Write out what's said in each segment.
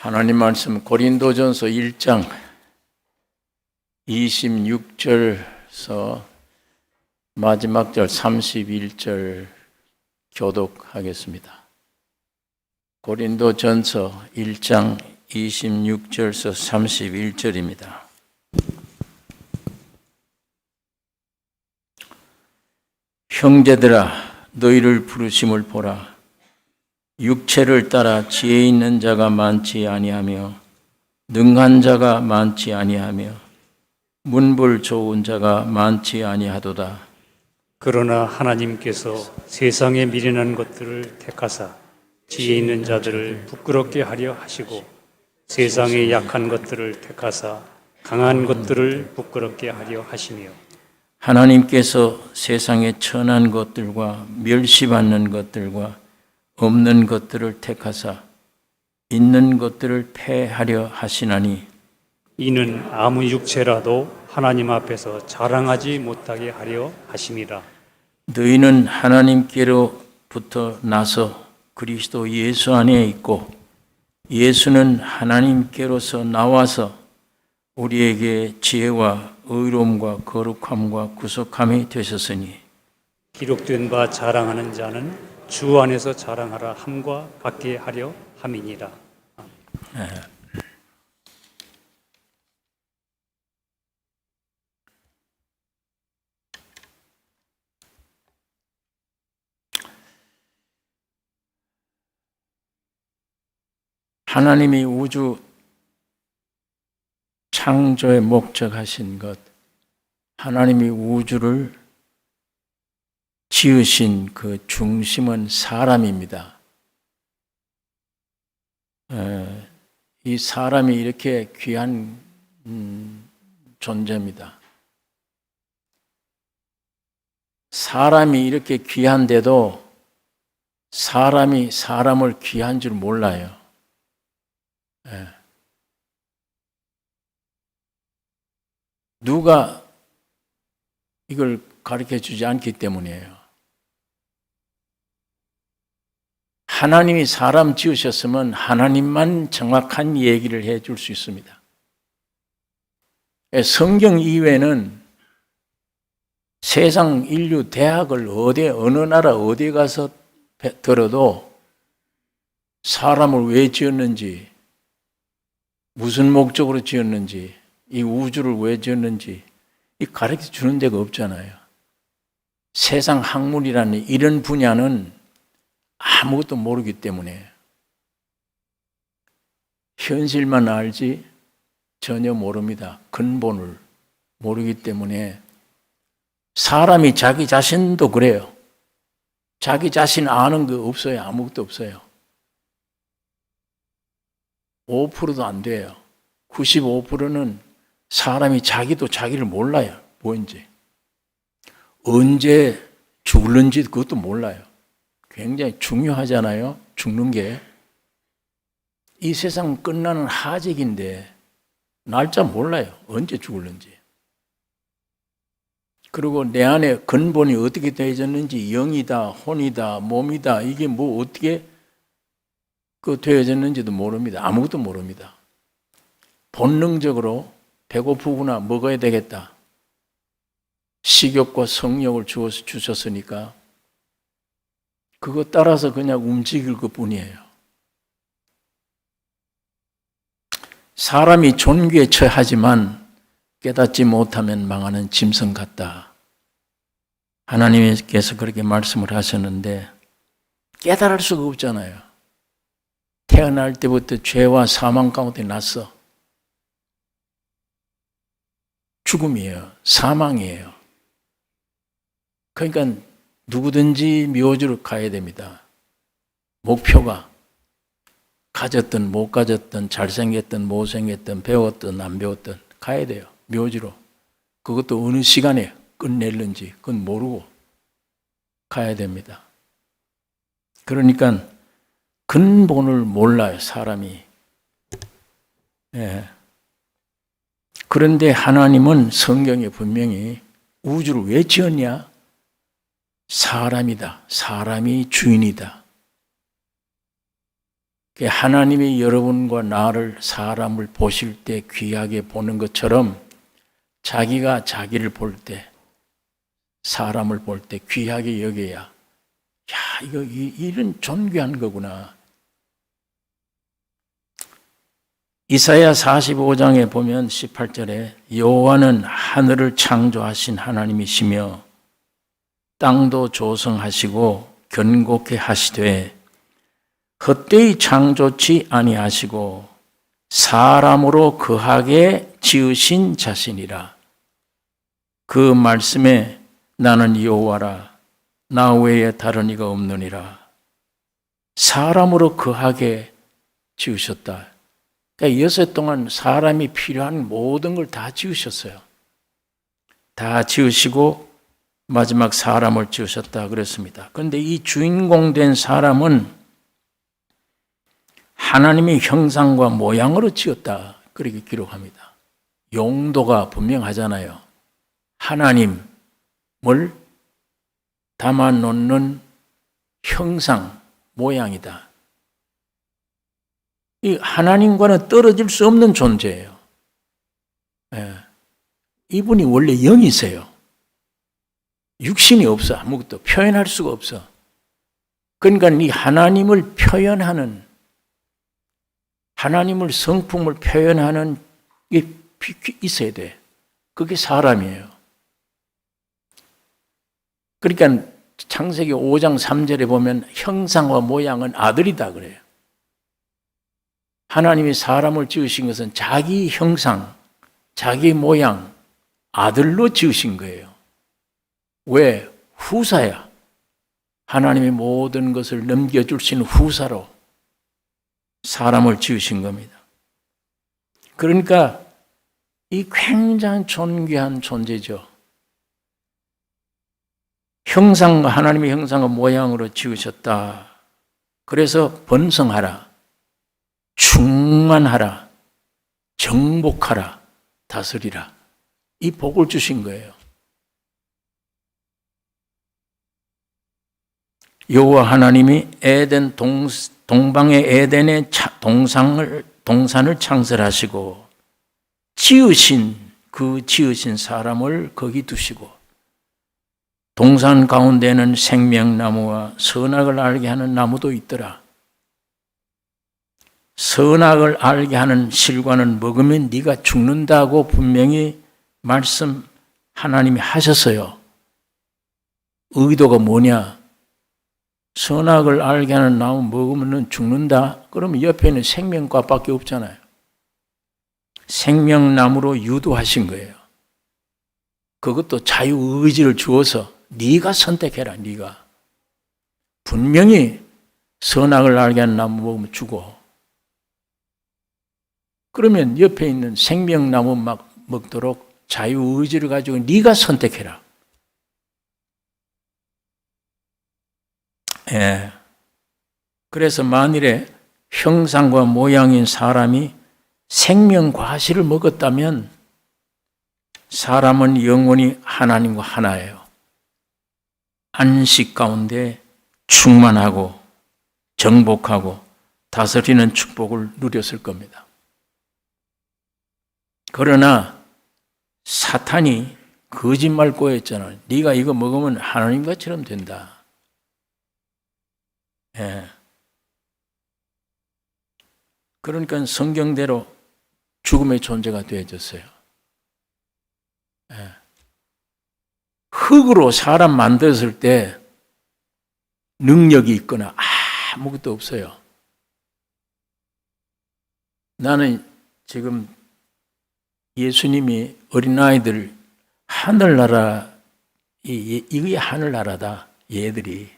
하나님 말씀 고린도전서 1장 26절에서 마지막 절 31절 교독하겠습니다. 고린도전서 1장 26절에서 31절입니다. 형제들아, 너희를 부르심을 보라. 육체를 따라 지혜 있는 자가 많지 아니하며 능한 자가 많지 아니하며 문불 좋은 자가 많지 아니하도다. 그러나 하나님께서 세상에 미련한 것들을 택하사 지혜 있는 자들을 부끄럽게 하려 하시고 세상에 약한 것들을 택하사 강한 것들을 부끄럽게 하려 하시며 하나님께서 세상에 천한 것들과 멸시받는 것들과 없는 것들을 택하사 있는 것들을 패하려 하시나니 이는 아무 육체라도 하나님 앞에서 자랑하지 못하게 하려 하심이라. 너희는 하나님께로부터 나서 그리스도 예수 안에 있고 예수는 하나님께로서 나와서 우리에게 지혜와 의로움과 거룩함과 구속함이 되셨으니 기록된 바 자랑하는 자는 주 안에서 자랑하라 함과 같게 하려 함이니라. 하나님이 우주 창조에 목적하신 것, 하나님이 우주를 지으신 그 중심은 사람입니다. 이 사람이 이렇게 귀한 존재입니다. 사람이 이렇게 귀한데도 사람이 사람을 귀한 줄 몰라요. 누가 이걸 가르쳐 주지 않기 때문이에요. 하나님이 사람 지으셨으면 하나님만 정확한 얘기를 해 줄 수 있습니다. 성경 이외에는 세상 인류 대학을 어느 나라 어디 가서 들어도 사람을 왜 지었는지, 무슨 목적으로 지었는지, 이 우주를 왜 지었는지 가르쳐 주는 데가 없잖아요. 세상 학문이라는 이런 분야는 아무것도 모르기 때문에 현실만 알지 전혀 모릅니다. 근본을 모르기 때문에 사람이 자기 자신도 그래요. 자기 자신 아는 거 없어요. 아무것도 없어요. 5%도 안 돼요. 95%는 사람이 자기도 자기를 몰라요. 뭔지. 언제 죽을는지 그것도 몰라요. 굉장히 중요하잖아요. 죽는 게. 이 세상 끝나는 하직인데 날짜 몰라요. 언제 죽을는지. 그리고 내 안에 근본이 어떻게 되어졌는지 영이다, 혼이다, 몸이다 이게 뭐 어떻게 되어졌는지도 모릅니다. 아무것도 모릅니다. 본능적으로 배고프구나 먹어야 되겠다. 식욕과 성욕을 주셨으니까 그거 따라서 그냥 움직일 것뿐이에요. 사람이 존귀에 처하지만 깨닫지 못하면 망하는 짐승 같다. 하나님께서 그렇게 말씀을 하셨는데 깨달을 수가 없잖아요. 태어날 때부터 죄와 사망 가운데 났어. 죽음이에요. 사망이에요. 그러니까 누구든지 묘지로 가야 됩니다. 목표가 가졌든 못 가졌든 잘생겼든 못생겼든 배웠든 안 배웠든 가야 돼요. 묘지로. 그것도 어느 시간에 끝낼는지 그건 모르고 가야 됩니다. 그러니까 근본을 몰라요. 사람이. 그런데 하나님은 성경에 분명히 우주를 왜 지었냐? 사람이다. 사람이 주인이다. 하나님이 여러분과 나를 사람을 보실 때 귀하게 보는 것처럼 자기가 자기를 볼 때 사람을 볼 때 귀하게 여겨야 이거 이런 존귀한 거구나. 이사야 45장에 보면 18절에 여호와는 하늘을 창조하신 하나님이시며 땅도 조성하시고 견고케 하시되 헛되이 창조치 아니하시고 사람으로 거하게 지으신 자신이라. 그 말씀에 나는 여호와라 나 외에 다른 이가 없느니라. 사람으로 거하게 지으셨다. 그러니까 여섯 동안 사람이 필요한 모든 걸 다 지으셨어요. 다 지으시고 마지막 사람을 지으셨다 그랬습니다. 그런데 이 주인공 된 사람은 하나님의 형상과 모양으로 지었다 그렇게 기록합니다. 용도가 분명하잖아요. 하나님을 담아놓는 형상, 모양이다. 이 하나님과는 떨어질 수 없는 존재예요. 이분이 원래 영이세요. 육신이 없어. 아무것도 표현할 수가 없어. 그러니까 이 하나님을 표현하는, 하나님을 성품을 표현하는 게 있어야 돼. 그게 사람이에요. 그러니까 창세기 5장 3절에 보면 형상과 모양은 아들이다 그래요. 하나님이 사람을 지으신 것은 자기 형상, 자기 모양, 아들로 지으신 거예요. 왜? 후사야. 하나님이 모든 것을 넘겨주신 후사로 사람을 지으신 겁니다. 그러니까 이 굉장히 존귀한 존재죠. 형상과 하나님의 형상과 모양으로 지으셨다. 그래서 번성하라, 충만하라, 정복하라, 다스리라. 이 복을 주신 거예요. 여호와 하나님이 에덴 동방의 에덴의 동산을 창설하시고 지으신 사람을 거기 두시고 동산 가운데는 생명나무와 선악을 알게 하는 나무도 있더라. 선악을 알게 하는 실과는 먹으면 네가 죽는다고 분명히 말씀 하나님이 하셨어요. 의도가 뭐냐? 선악을 알게 하는 나무 먹으면 죽는다? 그러면 옆에는 생명과밖에 없잖아요. 생명나무로 유도하신 거예요. 그것도 자유의지를 주어서 네가 선택해라. 네가 분명히 선악을 알게 하는 나무 먹으면 죽어. 그러면 옆에 있는 생명나무 막 먹도록 자유의지를 가지고 네가 선택해라. 그래서 만일에 형상과 모양인 사람이 생명 과실을 먹었다면 사람은 영원히 하나님과 하나예요. 안식 가운데 충만하고 정복하고 다스리는 축복을 누렸을 겁니다. 그러나 사탄이 거짓말 꼬였잖아요. 네가 이거 먹으면 하나님과처럼 된다. 그러니까 성경대로 죽음의 존재가 되어졌어요. 흙으로 사람 만들었을 때 능력이 있거나 아무것도 없어요. 나는 지금 예수님이 어린아이들 하늘나라, 이게 하늘나라다. 얘들이.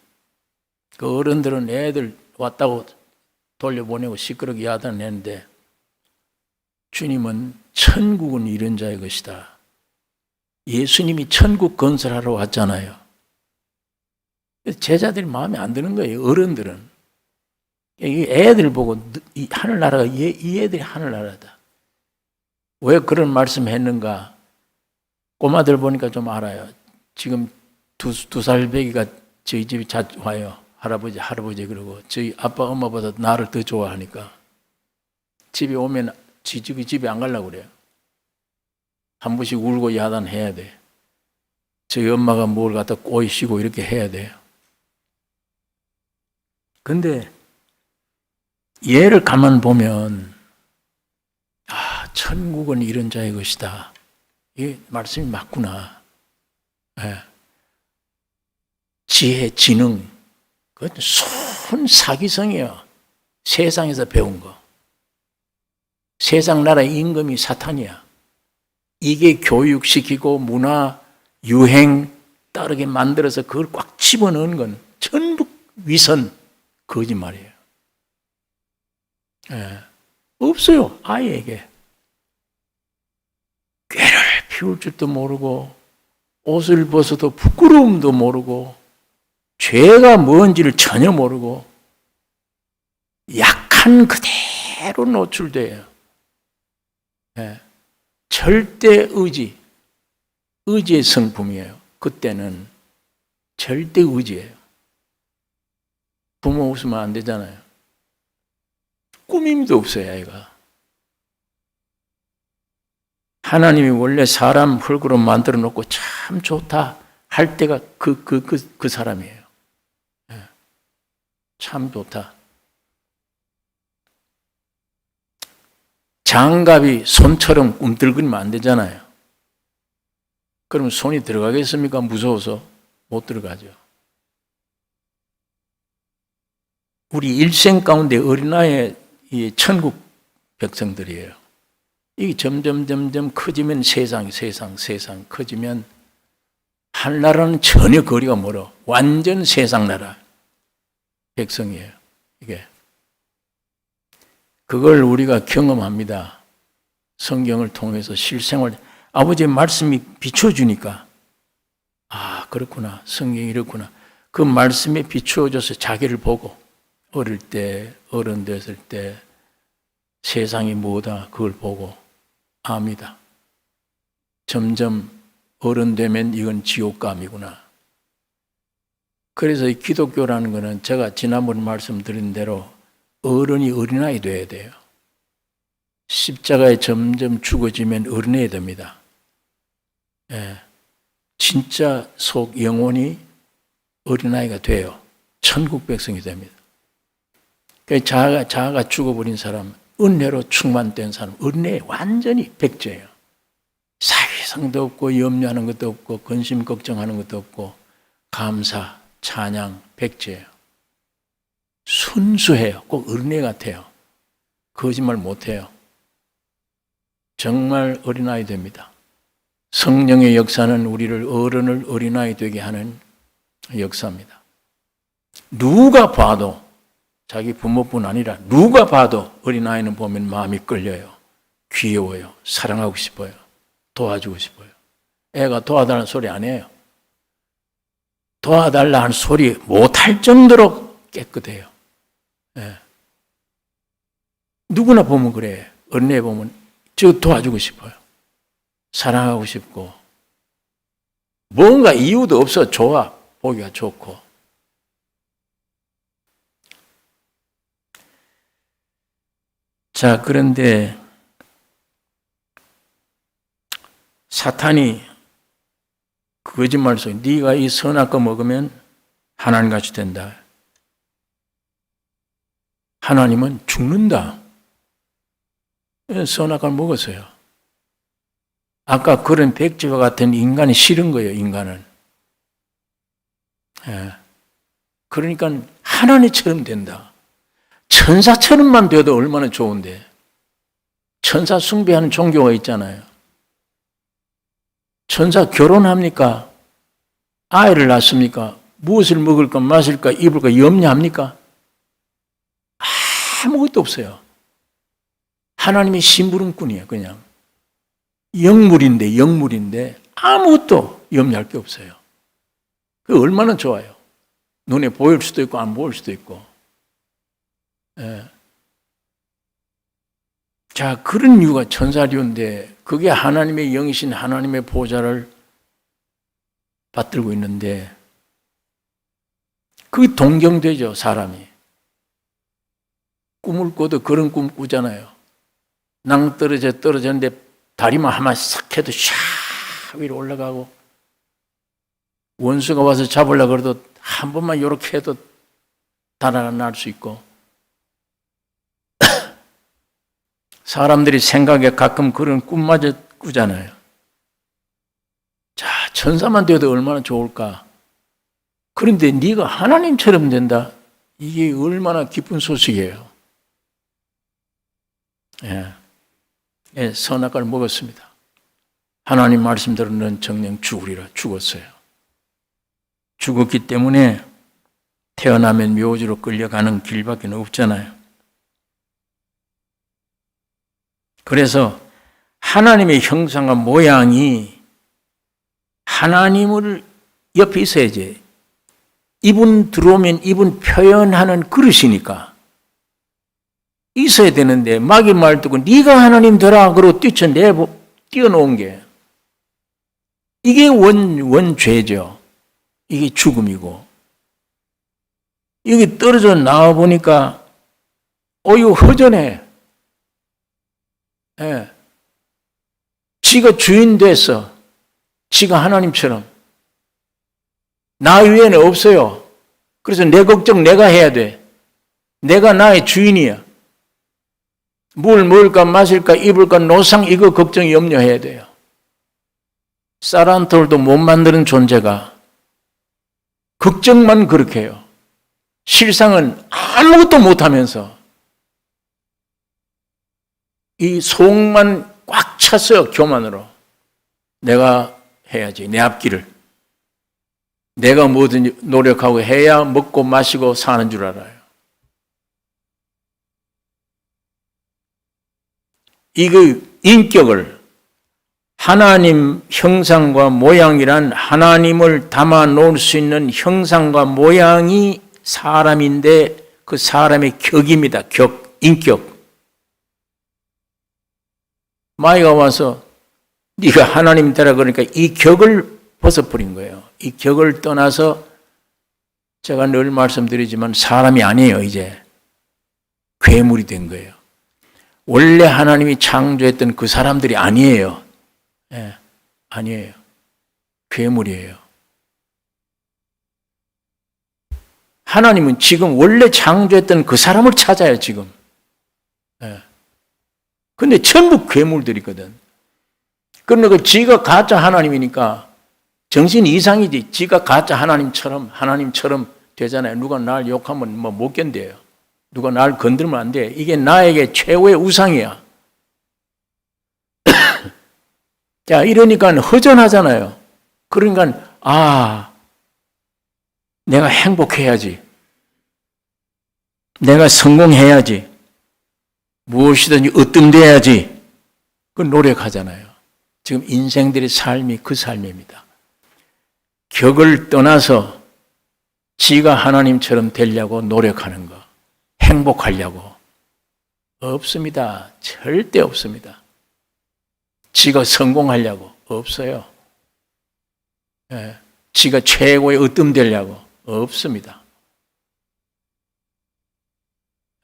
그 어른들은 애들 왔다고 돌려보내고 시끄럽게 야단내는데 주님은 천국은 이런 자의 것이다. 예수님이 천국 건설하러 왔잖아요. 제자들이 마음에 안 드는 거예요. 어른들은. 이 애들 보고 이 하늘나라가 이 애들이 하늘나라다. 왜 그런 말씀했는가? 꼬마들 보니까 좀 알아요. 지금 두 살 배기가 저희 집에 자주 와요. 할아버지 그러고 저희 아빠 엄마보다 나를 더 좋아하니까 집에 오면 집에 안 가려고 그래요. 한 번씩 울고 야단해야 돼. 저희 엄마가 뭘 갖다 꼬이시고 이렇게 해야 돼요. 근데 얘를 가만 보면 천국은 이런 자의 것이다. 이 말씀이 맞구나. 예. 지혜, 지능, 그것도 순 사기성이에요. 세상에서 배운 거. 세상 나라의 임금이 사탄이야. 이게 교육시키고 문화, 유행 따르게 만들어서 그걸 꽉 집어넣은 건 전부 위선, 거짓말이에요. 예. 없어요, 아이에게. 꾀를 피울 줄도 모르고 옷을 벗어도 부끄러움도 모르고 죄가 뭔지를 전혀 모르고 약한 그대로 노출돼요. 예. 절대 의지의 성품이에요. 그때는 절대 의지예요. 부모 웃으면 안 되잖아요. 꾸밈도 없어요, 아이가. 하나님이 원래 사람 흙으로 만들어 놓고 참 좋다 할 때가 그 사람이에요. 예. 참 좋다. 장갑이 손처럼 움들거리면 안 되잖아요. 그럼 손이 들어가겠습니까? 무서워서 못 들어가죠. 우리 일생 가운데 어린아이의 천국 백성들이에요. 이게 점점 커지면 세상 커지면 하늘나라는 전혀 거리가 멀어. 완전 세상 나라 백성이에요. 이게. 그걸 우리가 경험합니다. 성경을 통해서 실생활, 아버지의 말씀이 비춰주니까, 그렇구나. 성경이 이렇구나. 그 말씀에 비추어져서 자기를 보고, 어릴 때, 어른 됐을 때, 세상이 뭐다, 그걸 보고, 압니다. 점점 어른 되면 이건 지옥감이구나. 그래서 이 기독교라는 것은 제가 지난번 말씀드린 대로 어른이 어린아이 돼야 돼요. 십자가에 점점 죽어지면 어린아이 됩니다. 예. 진짜 속 영혼이 어린아이가 돼요. 천국 백성이 됩니다. 자아가 죽어버린 사람, 은혜로 충만된 사람, 은혜에 완전히 백제예요. 사회성도 없고 염려하는 것도 없고 근심 걱정하는 것도 없고 감사, 찬양, 백제예요. 순수해요. 꼭 어린애 같아요. 거짓말 못해요. 정말 어린아이 됩니다. 성령의 역사는 우리를 어른을 어린아이 되게 하는 역사입니다. 누가 봐도 자기 부모뿐 아니라 누가 봐도 어린아이는 보면 마음이 끌려요. 귀여워요. 사랑하고 싶어요. 도와주고 싶어요. 애가 도와달라는 소리 안 해요. 도와달라는 소리 못할 정도로 깨끗해요. 예. 누구나 보면 그래. 어린애 보면 저 도와주고 싶어요. 사랑하고 싶고 뭔가 이유도 없어. 좋아. 보기가 좋고. 자, 그런데 사탄이 거짓말 속에 네가 이 선악 거 먹으면 하나님같이 된다. 하나님은 죽는다. 선악을 먹었어요. 아까 그런 백지와 같은 인간이 싫은 거예요, 인간은. 예. 그러니까 하나님처럼 된다. 천사처럼만 돼도 얼마나 좋은데. 천사 숭배하는 종교가 있잖아요. 천사 결혼합니까? 아이를 낳습니까? 무엇을 먹을까, 마실까, 입을까 염려합니까? 아무것도 없어요. 하나님이 심부름꾼이에요, 그냥. 영물인데 아무것도 염려할 게 없어요. 그게 얼마나 좋아요. 눈에 보일 수도 있고 안 보일 수도 있고. 예. 자, 그런 이유가 천사류인데 그게 하나님의 영이신 하나님의 보좌를 받들고 있는데 그 동경되죠, 사람이. 꿈을 꿔도 그런 꿈 꾸잖아요. 떨어졌는데 다리만 한번 싹 해도 샥 위로 올라가고, 원수가 와서 잡으려고 그래도 한 번만 이렇게 해도 달아날 수 있고, 사람들이 생각에 가끔 그런 꿈마저 꾸잖아요. 자, 천사만 돼도 얼마나 좋을까. 그런데 네가 하나님처럼 된다. 이게 얼마나 기쁜 소식이에요. 예, 선악과를 먹었습니다. 하나님 말씀대로 넌 정녕 죽으리라. 죽었어요. 죽었기 때문에 태어나면 묘지로 끌려가는 길밖에 없잖아요. 그래서 하나님의 형상과 모양이 하나님을 옆에 있어야지. 이분 들어오면 이분 표현하는 그릇이니까 있어야 되는데 마귀 말 듣고 네가 하나님 되라 그러고 뛰어놓은 게 이게 원죄죠. 이게 죽음이고, 여기 떨어져 나와 보니까 이거 허전해. 예. 지가 주인 됐어. 지가 하나님처럼. 나 위에는 없어요. 그래서 내 걱정 내가 해야 돼. 내가 나의 주인이야. 뭘 먹을까 마실까 입을까 노상 이거 걱정이 염려해야 돼요. 쌀 한 톨도 못 만드는 존재가 걱정만 그렇게 해요. 실상은 아무것도 못하면서 이 속만 꽉 찼어요. 교만으로. 내가 해야지. 내 앞길을. 내가 뭐든 노력하고 해야 먹고 마시고 사는 줄 알아요. 이거 인격을 하나님 형상과 모양이란 하나님을 담아 놓을 수 있는 형상과 모양이 사람인데 그 사람의 격입니다. 인격. 마귀가 와서 네가 하나님 되라 그러니까 이 격을 벗어버린 거예요. 이 격을 떠나서 제가 늘 말씀드리지만 사람이 아니에요. 이제 괴물이 된 거예요. 원래 하나님이 창조했던 그 사람들이 아니에요. 예, 아니에요. 괴물이에요. 하나님은 지금 원래 창조했던 그 사람을 찾아요, 지금. 예. 근데 전부 괴물들이거든. 그러니까 지가 가짜 하나님이니까 정신 이상이지. 지가 가짜 하나님처럼 되잖아요. 누가 날 욕하면 못 견뎌요. 누가 날 건들면 안 돼. 이게 나에게 최고의 우상이야. 자, 이러니까 허전하잖아요. 그러니까, 내가 행복해야지. 내가 성공해야지. 무엇이든지 으뜸돼야지. 그 노력하잖아요. 지금 인생들의 삶이 그 삶입니다. 격을 떠나서 지가 하나님처럼 되려고 노력하는 거. 행복하려고. 없습니다. 절대 없습니다. 지가 성공하려고. 없어요. 예. 지가 최고의 으뜸되려고. 없습니다.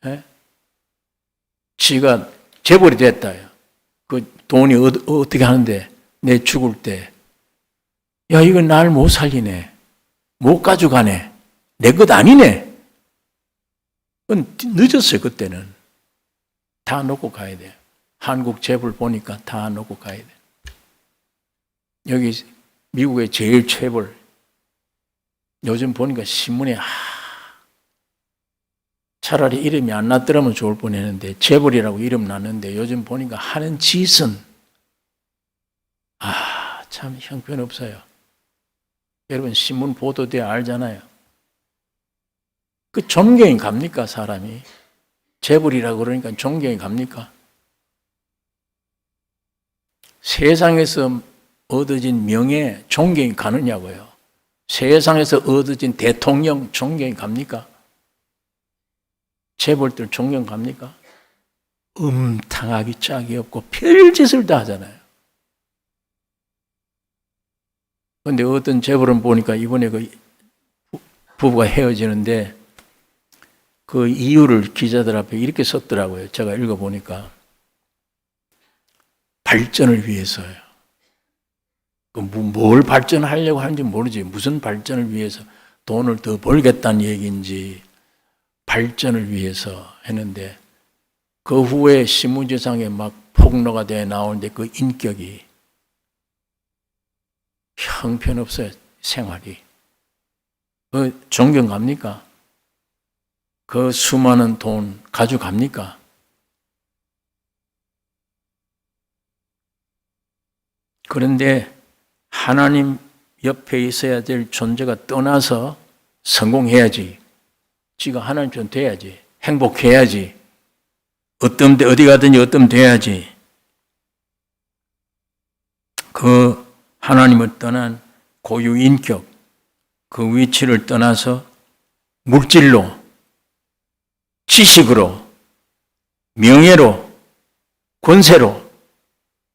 예? 지가 재벌이 됐다요. 그 돈이 어떻게 하는데 내 죽을 때 야 이거 날 못 살리네. 못 가져가네. 내 것 아니네. 그건 늦었어요. 그때는. 다 놓고 가야 돼요. 한국 재벌 보니까 다 놓고 가야 돼요. 여기 미국의 제일 재벌 요즘 보니까 신문에 차라리 이름이 안 났더라면 좋을 뻔했는데 재벌이라고 이름 났는데 요즘 보니까 하는 짓은 참 형편없어요. 여러분 신문 보도돼 알잖아요. 그 존경이 갑니까 사람이? 재벌이라고 그러니까 존경이 갑니까? 세상에서 얻어진 명예 존경이 가느냐고요. 세상에서 얻어진 대통령 존경이 갑니까? 재벌들 존경 갑니까? 음탕하기 짝이 없고 별짓을 다 하잖아요. 그런데 어떤 재벌은 보니까 이번에 그 부부가 헤어지는데 그 이유를 기자들 앞에 이렇게 썼더라고요. 제가 읽어보니까 발전을 위해서요. 뭘 발전하려고 하는지 모르지. 무슨 발전을 위해서 돈을 더 벌겠다는 얘기인지 발전을 위해서 했는데 그 후에 신문지상에 막 폭로가 돼 나오는데 그 인격이 형편없어요. 생활이. 그 존경 갑니까? 그 수많은 돈 가져갑니까? 그런데 하나님 옆에 있어야 될 존재가 떠나서 성공해야지. 지가 하나님 좀 돼야지. 행복해야지. 어디 가든지 어떤 돼야지. 그 하나님을 떠난 고유인격, 그 위치를 떠나서 물질로, 지식으로, 명예로, 권세로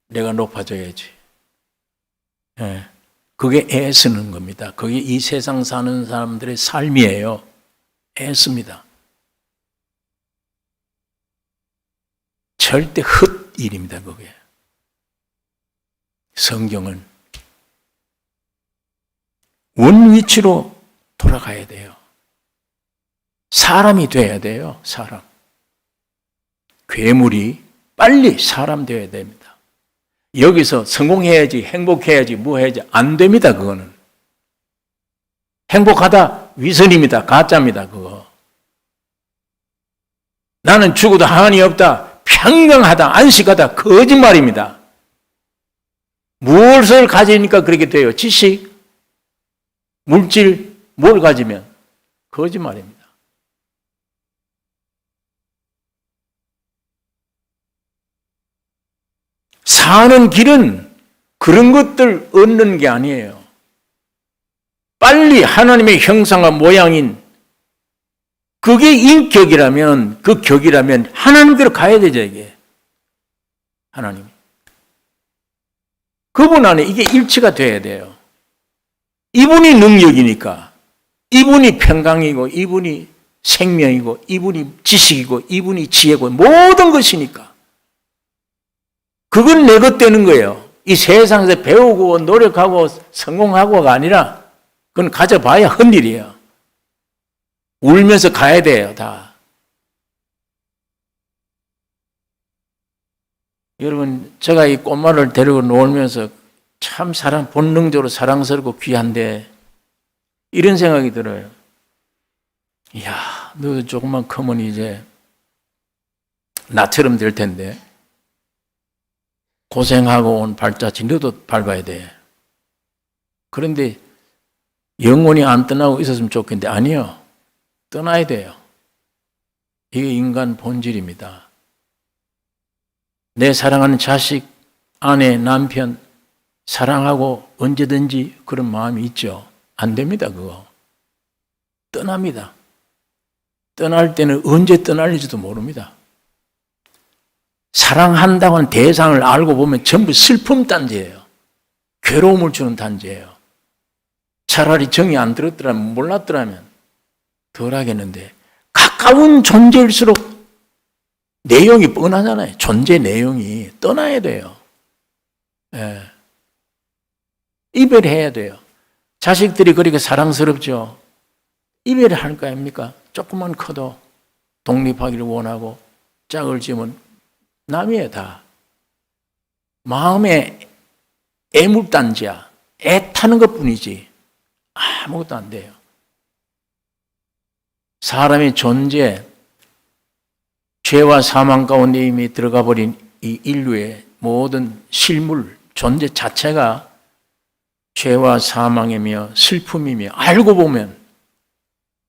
내가 높아져야지. 예, 그게 애쓰는 겁니다. 그게 이 세상 사는 사람들의 삶이에요. 애씁니다. 절대 헛일입니다, 그게. 성경은 원위치로 돌아가야 돼요. 사람이 돼야 돼요, 사람. 괴물이 빨리 사람 되어야 됩니다. 여기서 성공해야지, 행복해야지, 뭐 해야지, 안 됩니다, 그거는. 행복하다, 위선입니다, 가짜입니다, 그거. 나는 죽어도 한이 없다, 평강하다, 안식하다, 거짓말입니다. 무엇을 가지니까 그렇게 돼요? 지식, 물질, 뭘 가지면? 거짓말입니다. 사는 길은 그런 것들 얻는 게 아니에요. 빨리 하나님의 형상과 모양인 그게 인격이라면, 그 격이라면 하나님대로 가야 되죠, 이게. 하나님이. 그분 안에 이게 일치가 돼야 돼요. 이분이 능력이니까, 이분이 평강이고, 이분이 생명이고, 이분이 지식이고, 이분이 지혜고, 모든 것이니까. 그건 내 것 되는 거예요. 이 세상에서 배우고 노력하고 성공하고가 아니라 그건 가져봐야 헛일이에요. 울면서 가야 돼요, 다. 여러분, 제가 이 꼬마를 데리고 놀면서 참 본능적으로 사랑스럽고 귀한데 이런 생각이 들어요. 이야, 너 조금만 크면 이제 나처럼 될 텐데 고생하고 온 발자취 너도 밟아야 돼. 그런데 영원히 안 떠나고 있었으면 좋겠는데 아니요. 떠나야 돼요. 이게 인간 본질입니다. 내 사랑하는 자식, 아내, 남편 사랑하고 언제든지 그런 마음이 있죠. 안 됩니다, 그거. 떠납니다. 떠날 때는 언제 떠날지도 모릅니다. 사랑한다고 하는 대상을 알고 보면 전부 슬픔 단지예요. 괴로움을 주는 단지예요. 차라리 정이 안 들었더라면, 몰랐더라면 덜 하겠는데, 가까운 존재일수록 내용이 뻔하잖아요. 존재 내용이 떠나야 돼요. 예. 이별해야 돼요. 자식들이 그렇게 사랑스럽죠. 이별을 할 거 아닙니까? 조금만 커도 독립하기를 원하고 짝을 지으면 남이에요, 다. 마음에 애물단지야. 애 타는 것 뿐이지 아무것도 안 돼요. 사람의 존재, 죄와 사망 가운데 이미 들어가 버린 이 인류의 모든 실물, 존재 자체가 죄와 사망이며 슬픔이며 알고 보면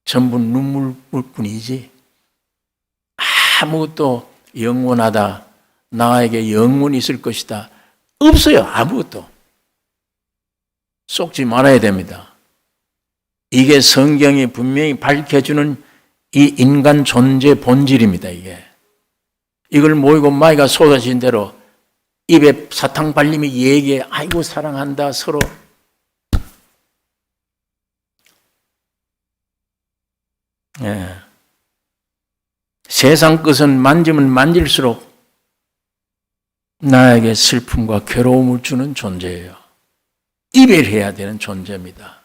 전부 눈물일 뿐이지 아무것도 영원하다, 나에게 영원히 있을 것이다 없어요. 아무것도. 속지 말아야 됩니다. 이게 성경이 분명히 밝혀주는 이 인간 존재 본질입니다. 이걸 모이고 마이가 쏟아진 대로 입에 사탕 발림이 얘기해. 아이고 사랑한다 서로. 예. 세상 것은 만지면 만질수록 나에게 슬픔과 괴로움을 주는 존재예요. 이별해야 되는 존재입니다.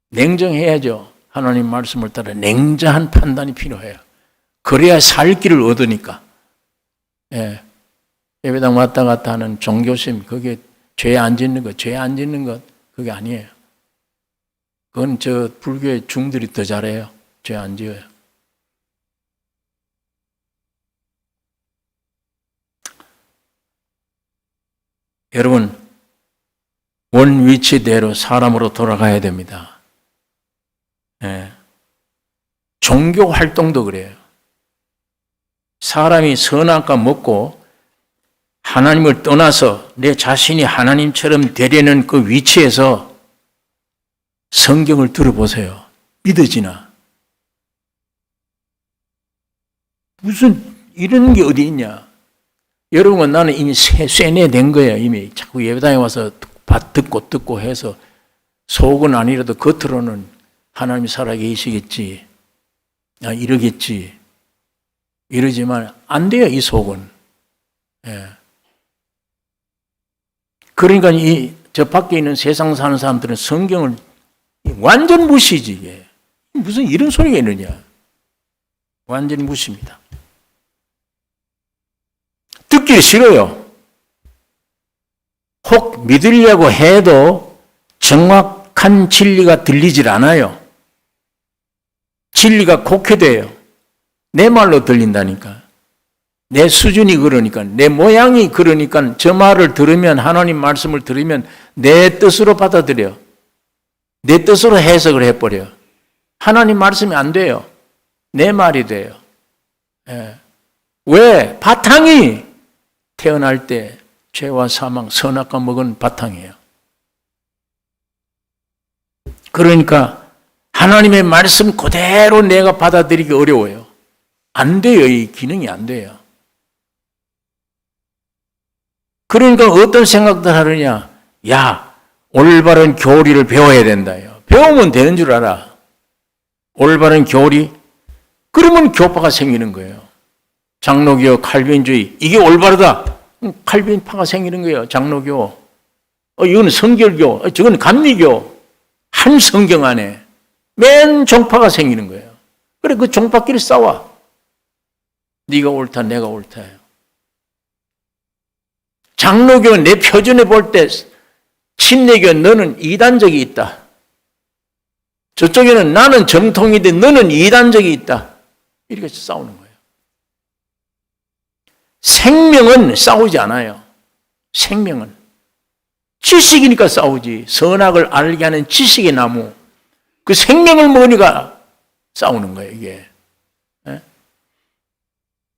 냉정해야죠. 하나님 말씀을 따라 냉정한 판단이 필요해요. 그래야 살 길을 얻으니까. 예. 예배당 왔다 갔다 하는 종교심, 그게 죄 안 짓는 것, 죄 안 짓는 것, 그게 아니에요. 그건 저 불교의 중들이 더 잘해요. 죄 안 지어요. 여러분, 원 위치대로 사람으로 돌아가야 됩니다. 예. 종교 활동도 그래요. 사람이 선악과 먹고 하나님을 떠나서 내 자신이 하나님처럼 되려는 그 위치에서 성경을 들어보세요. 믿어지나? 무슨 이런 게 어디 있냐? 여러분, 나는 이미 쇠뇌된 거예요. 이미 자꾸 예배당에 와서 듣고 해서 속은 아니라도 겉으로는 하나님이 살아계시겠지, 이러겠지, 이러지만 안 돼요, 이 속은. 예. 그러니까 저 밖에 있는 세상 사는 사람들은 성경을 완전 무시지, 이게. 무슨 이런 소리가 있느냐. 완전 무시입니다. 듣기 싫어요. 혹 믿으려고 해도 정확한 진리가 들리질 않아요. 진리가 곡해돼요. 내 말로 들린다니까. 내 수준이 그러니까, 내 모양이 그러니까 저 말을 들으면, 하나님 말씀을 들으면 내 뜻으로 받아들여. 내 뜻으로 해석을 해버려. 하나님 말씀이 안 돼요. 내 말이 돼요. 예. 왜? 바탕이 태어날 때 죄와 사망, 선악과 먹은 바탕이에요. 그러니까 하나님의 말씀 그대로 내가 받아들이기 어려워요. 안 돼요. 이 기능이 안 돼요. 그러니까 어떤 생각들 하느냐. 야, 올바른 교리를 배워야 된다요. 배우면 되는 줄 알아. 올바른 교리? 그러면 교파가 생기는 거예요. 장로교, 칼빈주의, 이게 올바르다. 칼빈파가 생기는 거예요. 장로교. 이건 성결교, 저건 감리교. 한 성경 안에 맨 종파가 생기는 거예요. 그래, 그 종파끼리 싸워. 네가 옳다, 내가 옳다예요. 장로교 내 표준에 볼 때 침례교 너는 이단적이 있다. 저쪽에는 나는 정통인데 너는 이단적이 있다. 이렇게 싸우는 거예요. 생명은 싸우지 않아요. 생명은. 지식이니까 싸우지. 선악을 알게 하는 지식의 나무. 그 생명을 먹으니까 싸우는 거예요, 이게.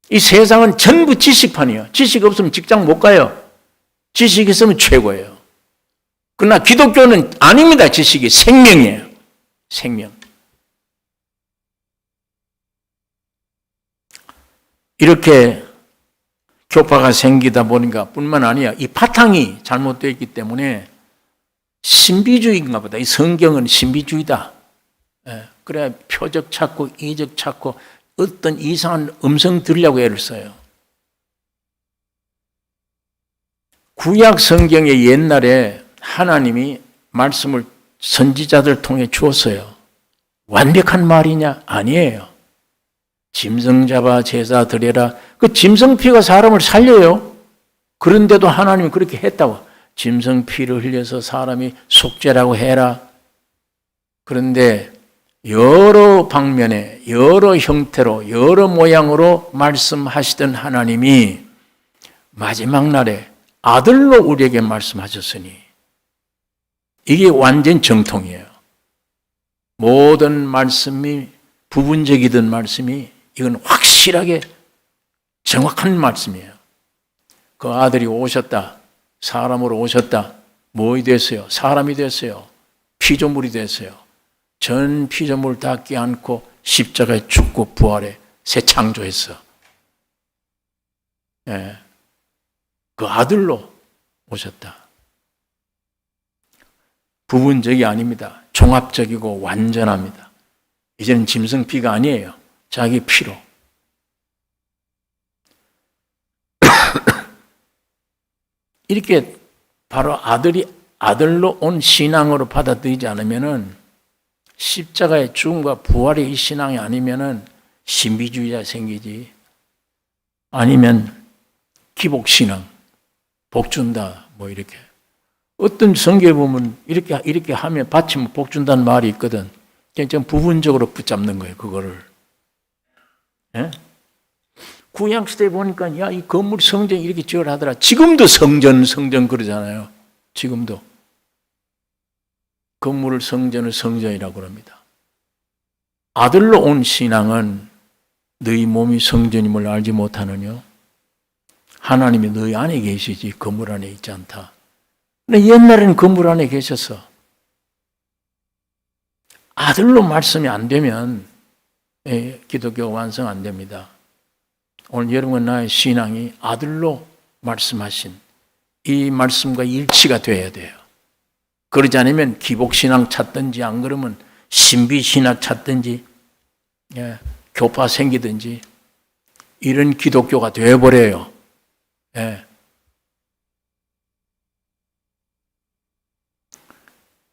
이 세상은 전부 지식판이에요. 지식 없으면 직장 못 가요. 지식 있으면 최고예요. 그러나 기독교는 아닙니다. 지식이 생명이에요. 생명. 이렇게 교파가 생기다 보니까 뿐만 아니라 이 바탕이 잘못되어 있기 때문에 신비주의인가 보다. 이 성경은 신비주의다. 그래 표적 찾고 이적 찾고 어떤 이상한 음성 들으려고 애를 써요. 구약 성경의 옛날에 하나님이 말씀을 선지자들 통해 주었어요. 완벽한 말이냐? 아니에요. 짐승 잡아 제사 드려라. 그 짐승 피가 사람을 살려요. 그런데도 하나님이 그렇게 했다고. 짐승 피를 흘려서 사람이 속죄라고 해라. 그런데 여러 방면에 여러 형태로 여러 모양으로 말씀하시던 하나님이 마지막 날에 아들로 우리에게 말씀하셨으니 이게 완전 정통이에요. 모든 말씀이 부분적이던 말씀이 이건 확실하게 정확한 말씀이에요. 그 아들이 오셨다. 사람으로 오셨다. 뭐이 됐어요? 사람이 됐어요. 피조물이 됐어요. 전 피조물 다 껴안고 십자가에 죽고 부활해 새 창조했어. 예. 그 아들로 오셨다. 부분적이 아닙니다. 종합적이고 완전합니다. 이제는 짐승 피가 아니에요. 자기 피로. 이렇게 바로 아들로 온 신앙으로 받아들이지 않으면은, 십자가의 죽음과 부활의 이 신앙이 아니면은 신비주의자 생기지. 아니면 기복신앙, 복 준다, 뭐 이렇게. 어떤 성경에 보면 이렇게 하면 바치면 복 준다는 말이 있거든. 그냥 좀 부분적으로 붙잡는 거예요, 그거를. 예? 구약시대에 보니까, 야, 이 건물 성전 이렇게 지으라 하더라. 지금도 성전 그러잖아요. 지금도. 건물을 성전을 성전이라고 그럽니다. 아들로 온 신앙은 너희 몸이 성전임을 알지 못하느냐? 하나님이 너희 안에 계시지 건물 안에 있지 않다. 근데 옛날에는 건물 안에 계셨어. 아들로 말씀이 안 되면 기독교 완성 안 됩니다. 오늘 여러분 나의 신앙이 아들로 말씀하신 이 말씀과 일치가 돼야 돼요. 그러지 않으면 기복신앙 찾든지, 안 그러면 신비신학 찾든지, 교파 생기든지, 이런 기독교가 되어버려요.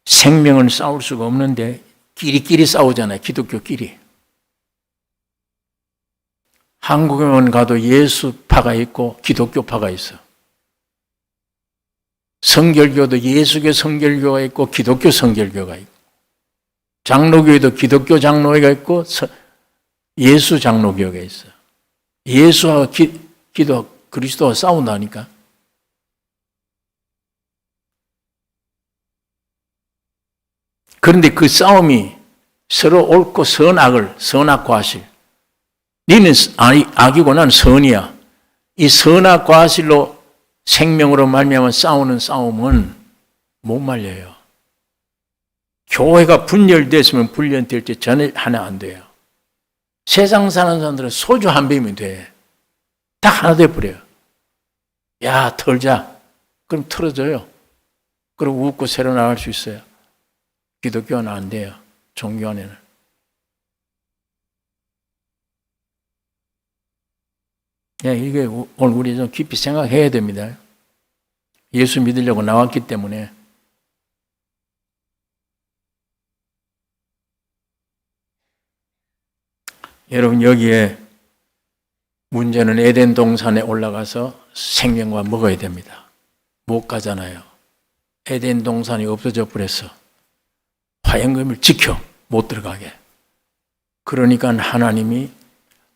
생명을 싸울 수가 없는데 끼리끼리 싸우잖아요. 기독교끼리. 한국에만 가도 예수파가 있고 기독교파가 있어. 성결교도 예수교 성결교가 있고 기독교 성결교가 있고, 장로교에도 기독교 장로회가 있고 예수 장로교가 있어. 예수와 그리스도와 싸운다니까. 그런데 그 싸움이 서로 옳고 선악 과실. 니는 악이고 난 선이야. 이 선악 과실로 생명으로 말미암아 싸우는 싸움은 못 말려요. 교회가 분열됐으면 분열될 때 전혀 하나 안 돼요. 세상 사는 사람들은 소주 한 병이면 돼. 다 하나 돼버려요. 야, 털자. 그럼 털어져요. 그리고 웃고 새로 나갈 수 있어요. 기독교는 안 돼요. 종교 안에는. 이게 오늘 우리 좀 깊이 생각해야 됩니다. 예수 믿으려고 나왔기 때문에. 여러분, 여기에 문제는 에덴 동산에 올라가서 생명과 먹어야 됩니다. 못 가잖아요. 에덴 동산이 없어져 버렸어. 화영금을 지켜 못 들어가게. 그러니까 하나님이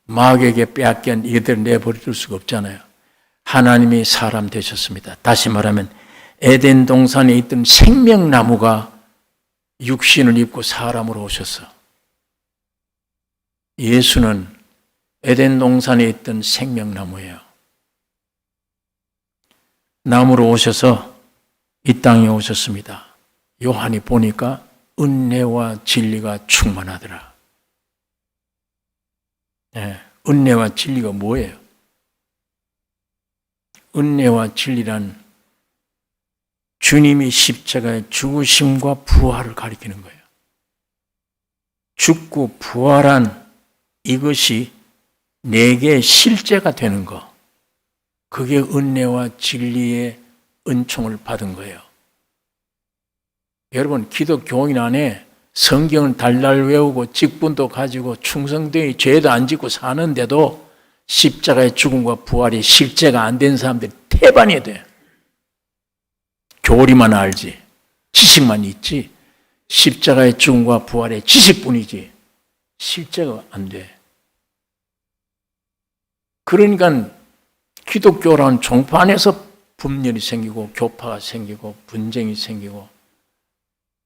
마귀에게 빼앗긴 이들을 내버릴 수가 없잖아요. 하나님이 사람 되셨습니다. 다시 말하면 에덴 동산에 있던 생명나무가 육신을 입고 사람으로 오셨어. 예수는 에덴 동산에 있던 생명나무예요. 나무로 오셔서 이 땅에 오셨습니다. 요한이 보니까 은혜와 진리가 충만하더라. 은혜와 진리가 뭐예요? 은혜와 진리란 주님이 십자가의 죽으심과 부활을 가리키는 거예요. 죽고 부활한 이것이 내게 실제가 되는 거. 그게 은혜와 진리의 은총을 받은 거예요. 여러분, 기독교인 안에 성경을 달달 외우고 직분도 가지고 충성되이 죄도 안 짓고 사는데도 십자가의 죽음과 부활이 실제가 안 된 사람들이 태반이 돼. 교리만 알지, 지식만 있지, 십자가의 죽음과 부활의 지식뿐이지 실제가 안 돼. 그러니까 기독교라는 종파 안에서 분열이 생기고 교파가 생기고 분쟁이 생기고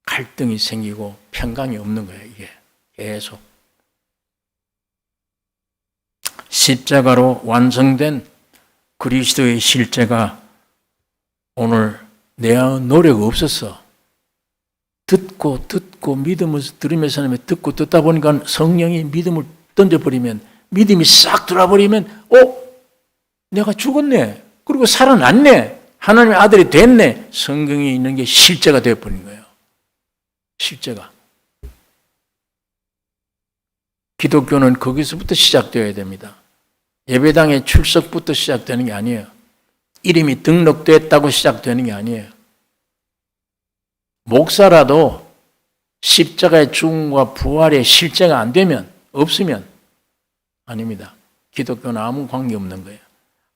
갈등이 생기고 평강이 없는 거예요. 이게 계속 십자가로 완성된 그리스도의 실제가 오늘 내 노력 없었어. 듣고 믿음을 들으면서 듣고 듣다 보니까 성령이 믿음을 던져버리면, 믿음이 싹 돌아버리면 내가 죽었네. 그리고 살아났네. 하나님의 아들이 됐네. 성경에 있는 게 실제가 되어버린 거예요. 실제가. 기독교는 거기서부터 시작되어야 됩니다. 예배당의 출석부터 시작되는 게 아니에요. 이름이 등록됐다고 시작되는 게 아니에요. 목사라도 십자가의 죽음과 부활의 실제가 안 되면, 없으면 아닙니다. 기독교는 아무 관계없는 거예요.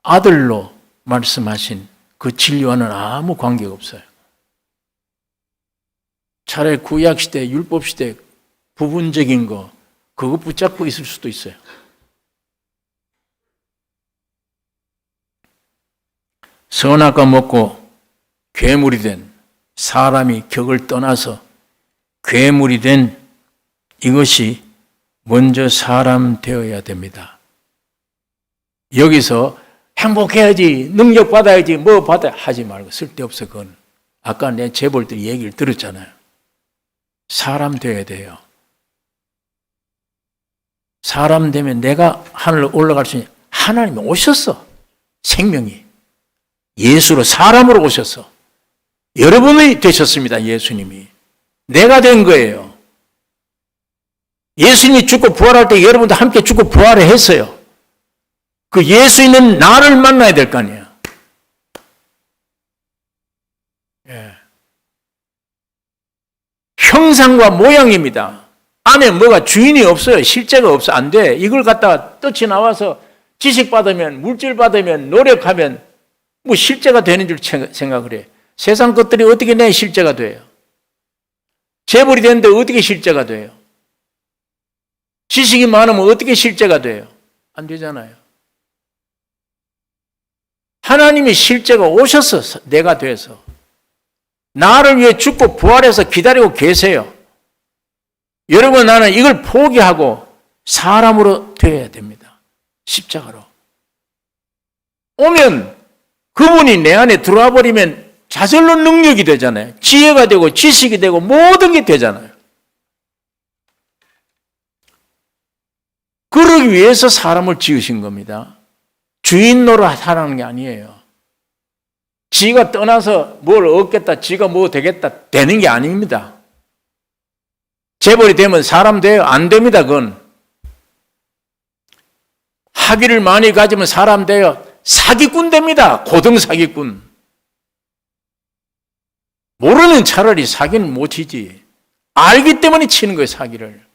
아들로 말씀하신 그 진리와는 아무 관계가 없어요. 차라리 구약시대, 율법시대 부분적인 거 그거 붙잡고 있을 수도 있어요. 선악과 먹고 괴물이 된 사람이 격을 떠나서 괴물이 된 이것이 먼저 사람 되어야 됩니다. 여기서 행복해야지, 능력 받아야지, 뭐 받아야 하지 말고 쓸데없어 그건. 아까 내 재벌들이 얘기를 들었잖아요. 사람 되어야 돼요. 사람 되면 내가 하늘로 올라갈 수 있는 하나님이 오셨어. 생명이. 예수로 사람으로 오셨어. 여러분이 되셨습니다. 예수님이. 내가 된 거예요. 예수님이 죽고 부활할 때 여러분도 함께 죽고 부활을 했어요. 그 예수 있는 나를 만나야 될 거 아니에요. 예. 형상과 모양입니다. 안에 뭐가 주인이 없어요. 실제가 없어. 안 돼. 이걸 갖다가 떡이 나와서 지식 받으면, 물질 받으면, 노력하면 뭐 실제가 되는 줄 생각을 해. 세상 것들이 어떻게 내 실제가 돼요? 재벌이 되는데 어떻게 실제가 돼요? 지식이 많으면 어떻게 실제가 돼요? 안 되잖아요. 하나님이 실제가 오셔서 내가 돼서 나를 위해 죽고 부활해서 기다리고 계세요. 여러분, 나는 이걸 포기하고 사람으로 되어야 됩니다. 십자가로. 오면 그분이 내 안에 들어와 버리면 자절로 능력이 되잖아요. 지혜가 되고 지식이 되고 모든 게 되잖아요. 그러기 위해서 사람을 지으신 겁니다. 주인 노릇하라는 게 아니에요. 지가 떠나서 뭘 얻겠다, 지가 뭐 되겠다, 되는 게 아닙니다. 재벌이 되면 사람 돼요? 안 됩니다, 그건. 학위를 많이 가지면 사람 돼요? 사기꾼 됩니다. 고등 사기꾼. 모르면 차라리 사기는 못 치지. 알기 때문에 치는 거예요, 사기를.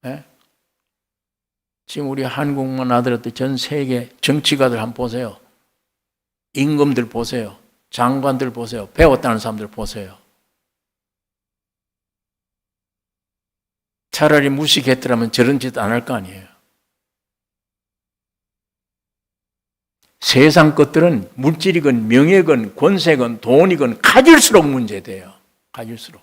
네? 지금 우리 한국만 하더라도 전 세계 정치가들 한번 보세요. 임금들 보세요. 장관들 보세요. 배웠다는 사람들 보세요. 차라리 무식했더라면 저런 짓 안 할 거 아니에요. 세상 것들은 물질이건 명예건 권세건 돈이건 가질수록 문제돼요. 가질수록.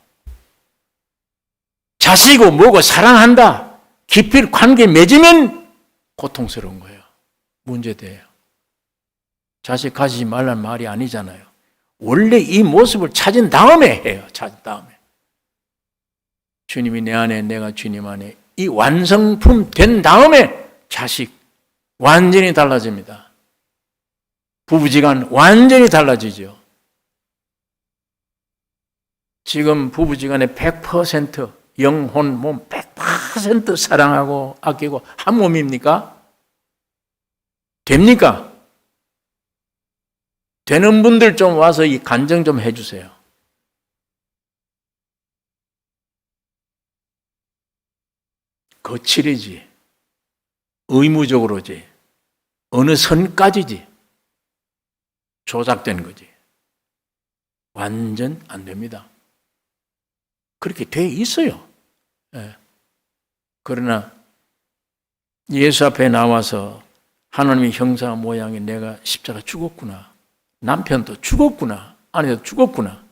자식이고 뭐고 사랑한다. 깊이 관계 맺으면 고통스러운 거예요. 문제돼요. 자식 가지지 말라는 말이 아니잖아요. 원래 이 모습을 찾은 다음에 해요. 찾은 다음에. 주님이 내 안에, 내가 주님 안에 이 완성품 된 다음에 자식 완전히 달라집니다. 부부지간 완전히 달라지죠. 지금 부부지간에 100% 영혼, 몸 100% 사랑하고 아끼고 한 몸입니까? 됩니까? 되는 분들 좀 와서 이 간증 좀 해주세요. 거칠이지. 의무적으로지. 어느 선까지지. 조작된 거지. 완전 안 됩니다. 그렇게 돼 있어요. 예. 그러나 예수 앞에 나와서 하나님의 형상 모양의 내가 십자가 죽었구나. 남편도 죽었구나. 아내도 죽었구나.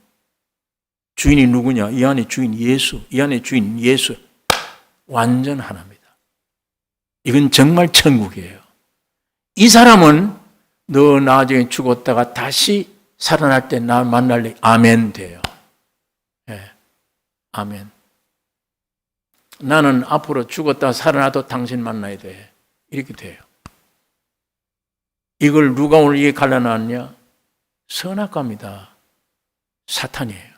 주인이 누구냐? 이 안에 주인 예수. 이 안에 주인 예수. 완전 하나입니다. 이건 정말 천국이에요. 이 사람은 너 나중에 죽었다가 다시 살아날 때 나 만날래. 아멘 돼요. 예. 아멘. 나는 앞으로 죽었다 살아나도 당신 만나야 돼. 이렇게 돼요. 이걸 누가 오늘 이게 갈라놨냐? 선악과입니다. 사탄이에요.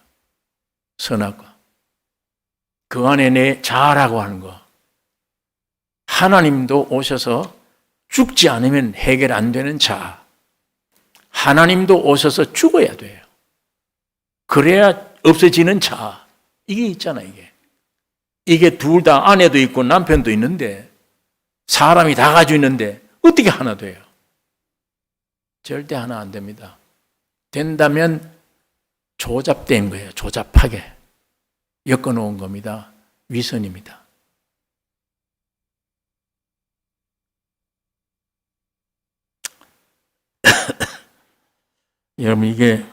선악과. 그 안에 내 자아라고 하는 거. 하나님도 오셔서 죽지 않으면 해결 안 되는 자, 하나님도 오셔서 죽어야 돼요. 그래야 없어지는 자, 이게 있잖아, 이게 둘 다 아내도 있고 남편도 있는데, 사람이 다 가지고 있는데 어떻게 하나 돼요? 절대 하나 안 됩니다. 된다면 조잡된 거예요. 조잡하게 엮어놓은 겁니다. 위선입니다. 여러분, 이게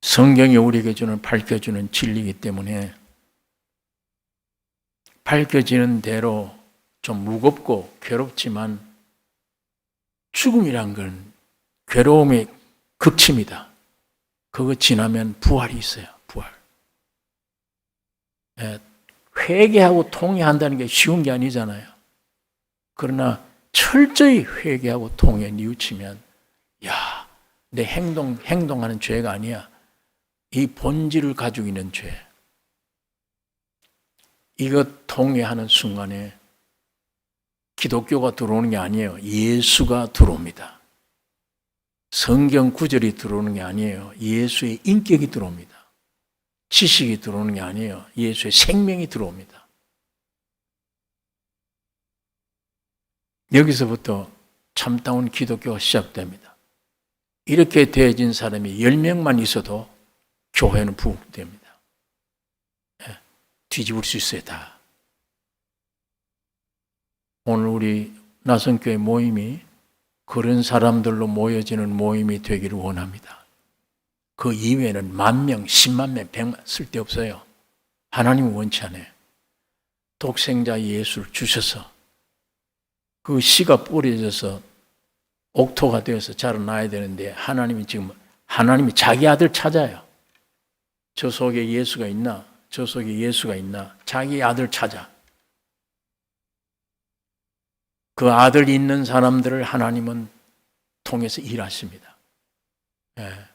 성경이 우리에게 주는 밝혀주는 진리이기 때문에 밝혀지는 대로 좀 무겁고 괴롭지만 죽음이란 건 괴로움의 극치입니다. 그거 지나면 부활이 있어요. 부활. 회개하고 통회한다는 게 쉬운 게 아니잖아요. 그러나 철저히 회개하고 통회에 뉘우치면 야, 내 행동하는 죄가 아니야. 이 본질을 가지고 있는 죄. 이것 통회하는 순간에 기독교가 들어오는 게 아니에요. 예수가 들어옵니다. 성경 구절이 들어오는 게 아니에요. 예수의 인격이 들어옵니다. 지식이 들어오는 게 아니에요. 예수의 생명이 들어옵니다. 여기서부터 참다운 기독교가 시작됩니다. 이렇게 되어진 사람이 10명만 있어도 교회는 부흥됩니다. 뒤집을 수 있어요, 다. 오늘 우리 나성교회 모임이 그런 사람들로 모여지는 모임이 되기를 원합니다. 그 이외에는 10,000명, 10만 명, 100만 쓸데없어요. 하나님은 원치 않아요. 독생자 예수를 주셔서 그 씨가 뿌려져서 옥토가 되어서 자라나야 되는데 하나님이 자기 아들 찾아요. 저 속에 예수가 있나? 저 속에 예수가 있나? 자기 아들 찾아. 그 아들 있는 사람들을 하나님은 통해서 일하십니다. 예.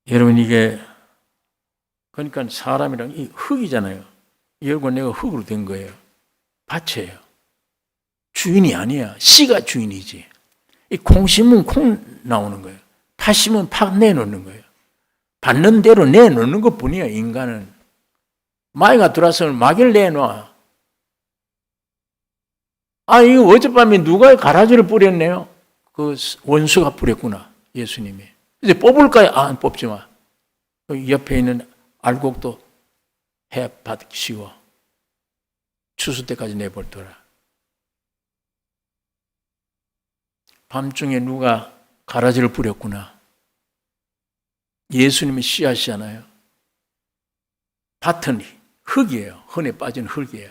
여러분, 이게 그러니까 사람이랑 이 흙이잖아요. 여러분, 내가 흙으로 된 거예요. 밭이에요. 주인이 아니야. 씨가 주인이지. 이 콩 심으면 콩 나오는 거예요. 팥 심으면 팥 내놓는 거예요. 받는 대로 내놓는 것뿐이야. 인간은 마귀가 들어와서 마귀를 내놔. 아, 이거 어젯밤에 누가 가라지를 뿌렸네요. 그 원수가 뿌렸구나. 예수님이. 이제 뽑을까요? 안 뽑지 마. 옆에 있는 알곡도 해 받으시고 추수 때까지 내버려둬라. 밤중에 누가 가라지를 뿌렸구나. 예수님이 씨앗이잖아요. 밭은 흙이에요. 흔해 빠진 흙이에요.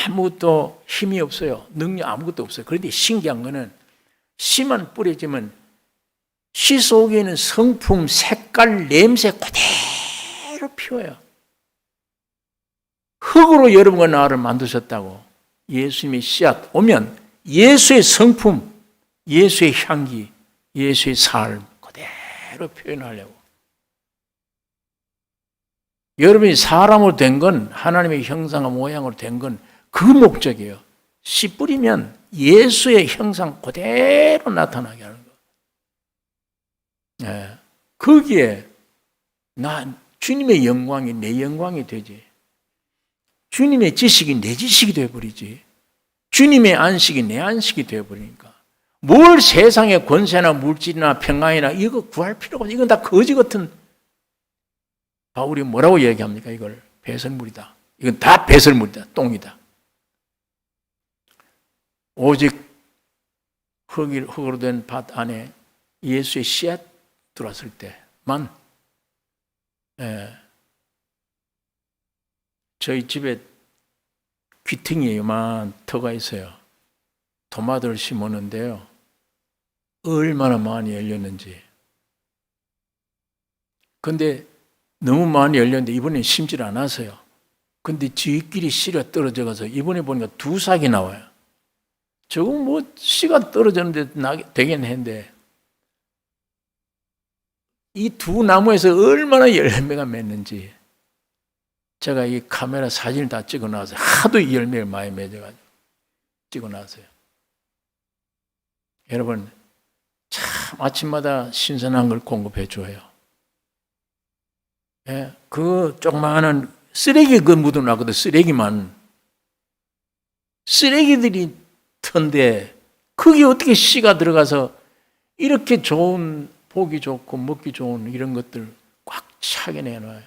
아무것도 힘이 없어요. 능력 아무것도 없어요. 그런데 신기한 거는 씨만 뿌려지면 씨 속에 있는 성품, 색깔, 냄새 그대로 피워요. 흙으로 여러분과 나를 만드셨다고. 예수님의 씨앗 오면 예수의 성품, 예수의 향기, 예수의 삶 그대로 표현하려고. 여러분이 사람으로 된 건, 하나님의 형상과 모양으로 된 건 그 목적이에요. 씨 뿌리면 예수의 형상 그대로 나타나게 하는 거예요. 예. 거기에 주님의 영광이 내 영광이 되지. 주님의 지식이 내 지식이 되어버리지. 주님의 안식이 내 안식이 되어버리니까. 뭘 세상의 권세나 물질이나 평강이나 이거 구할 필요가 없어. 이건 다 거지 같은. 바울이 뭐라고 얘기합니까? 이걸 배설물이다. 이건 다 배설물이다. 똥이다. 오직 흙으로 된 밭 안에 예수의 씨앗 들어왔을 때만. 저희 집에 귀퉁이에만 터가 있어요. 토마토를 심었는데요. 얼마나 많이 열렸는지. 근데 너무 많이 열렸는데 이번엔 심질 않아서요. 근데 지끼리 씨가 떨어져 가서 이번에 보니까 2삭이 나와요. 저건 뭐 씨가 떨어졌는데 되긴 했는데 이 두 나무에서 얼마나 열매가 맺는지 제가 이 카메라 사진을 다 찍어 놨어요. 하도 이 열매를 많이 맺어가지고 찍어 놨어요. 여러분, 참 아침마다 신선한 걸 공급해 줘요. 예, 그 조그마한 쓰레기 그 묻어놨거든. 쓰레기들이 턴데 그게 어떻게 씨가 들어가서 이렇게 좋은, 보기 좋고 먹기 좋은 이런 것들 꽉 차게 내놔요.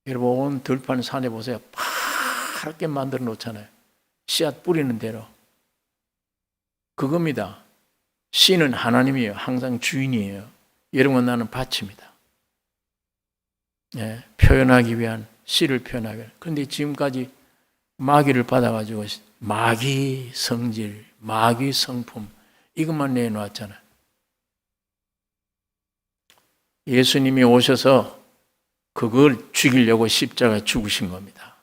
여러분, 온 들판 산에 보세요. 파랗게 만들어 놓잖아요. 씨앗 뿌리는 대로. 그겁니다. 씨는 하나님이에요. 항상 주인이에요. 여러분, 나는 밭입니다. 예, 표현하기 위한, 씨를 표현하기 위한. 그런데 지금까지 마귀를 받아가지고 마귀 성질, 마귀 성품 이것만 내놓았잖아요. 예수님이 오셔서 그걸 죽이려고 십자가에 죽으신 겁니다.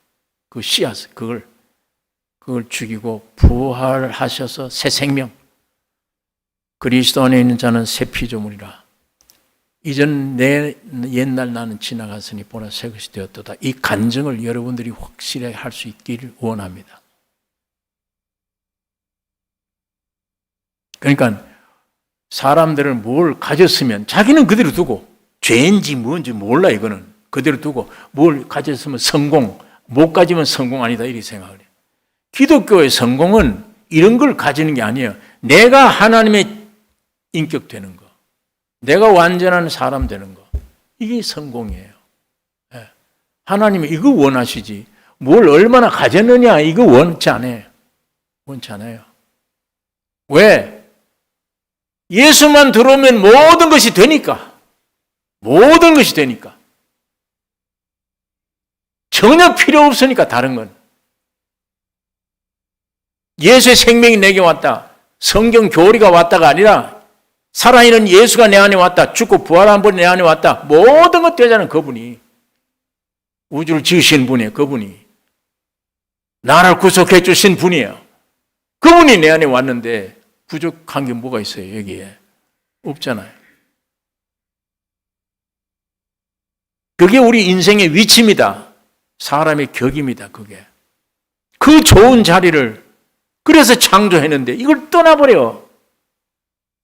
그 씨앗, 그걸 죽이고 부활하셔서 새 생명. 그리스도 안에 있는 자는 새 피조물이라. 이전 내 옛날 나는 지나갔으니 보라 새 것이 되었도다. 이 간증을 여러분들이 확실하게 할 수 있기를 원합니다. 그러니까 사람들은 뭘 가졌으면 자기는 그대로 두고, 죄인지 뭔지 몰라. 이거는 그대로 두고, 뭘 가졌으면 성공, 못 가지면 성공 아니다 이렇게 생각을 해요. 기독교의 성공은 이런 걸 가지는 게 아니에요. 내가 하나님의 인격 되는 거, 내가 완전한 사람 되는 거, 이게 성공이에요. 예. 하나님이 이거 원하시지, 뭘 얼마나 가졌느냐 이거 원치 않아요. 원치 않아요. 왜? 예수만 들어오면 모든 것이 되니까. 모든 것이 되니까. 전혀 필요 없으니까. 다른 건. 예수의 생명이 내게 왔다. 성경 교리가 왔다가 아니라 살아있는 예수가 내 안에 왔다. 죽고 부활한 분이 내 안에 왔다. 모든 것 되잖아요. 그분이. 우주를 지으신 분이에요. 그분이. 나를 구속해 주신 분이에요. 그분이 내 안에 왔는데 부족한 게 뭐가 있어요? 여기에. 없잖아요. 그게 우리 인생의 위치입니다. 사람의 격입니다. 그게. 그 좋은 자리를 그래서 창조했는데 이걸 떠나버려.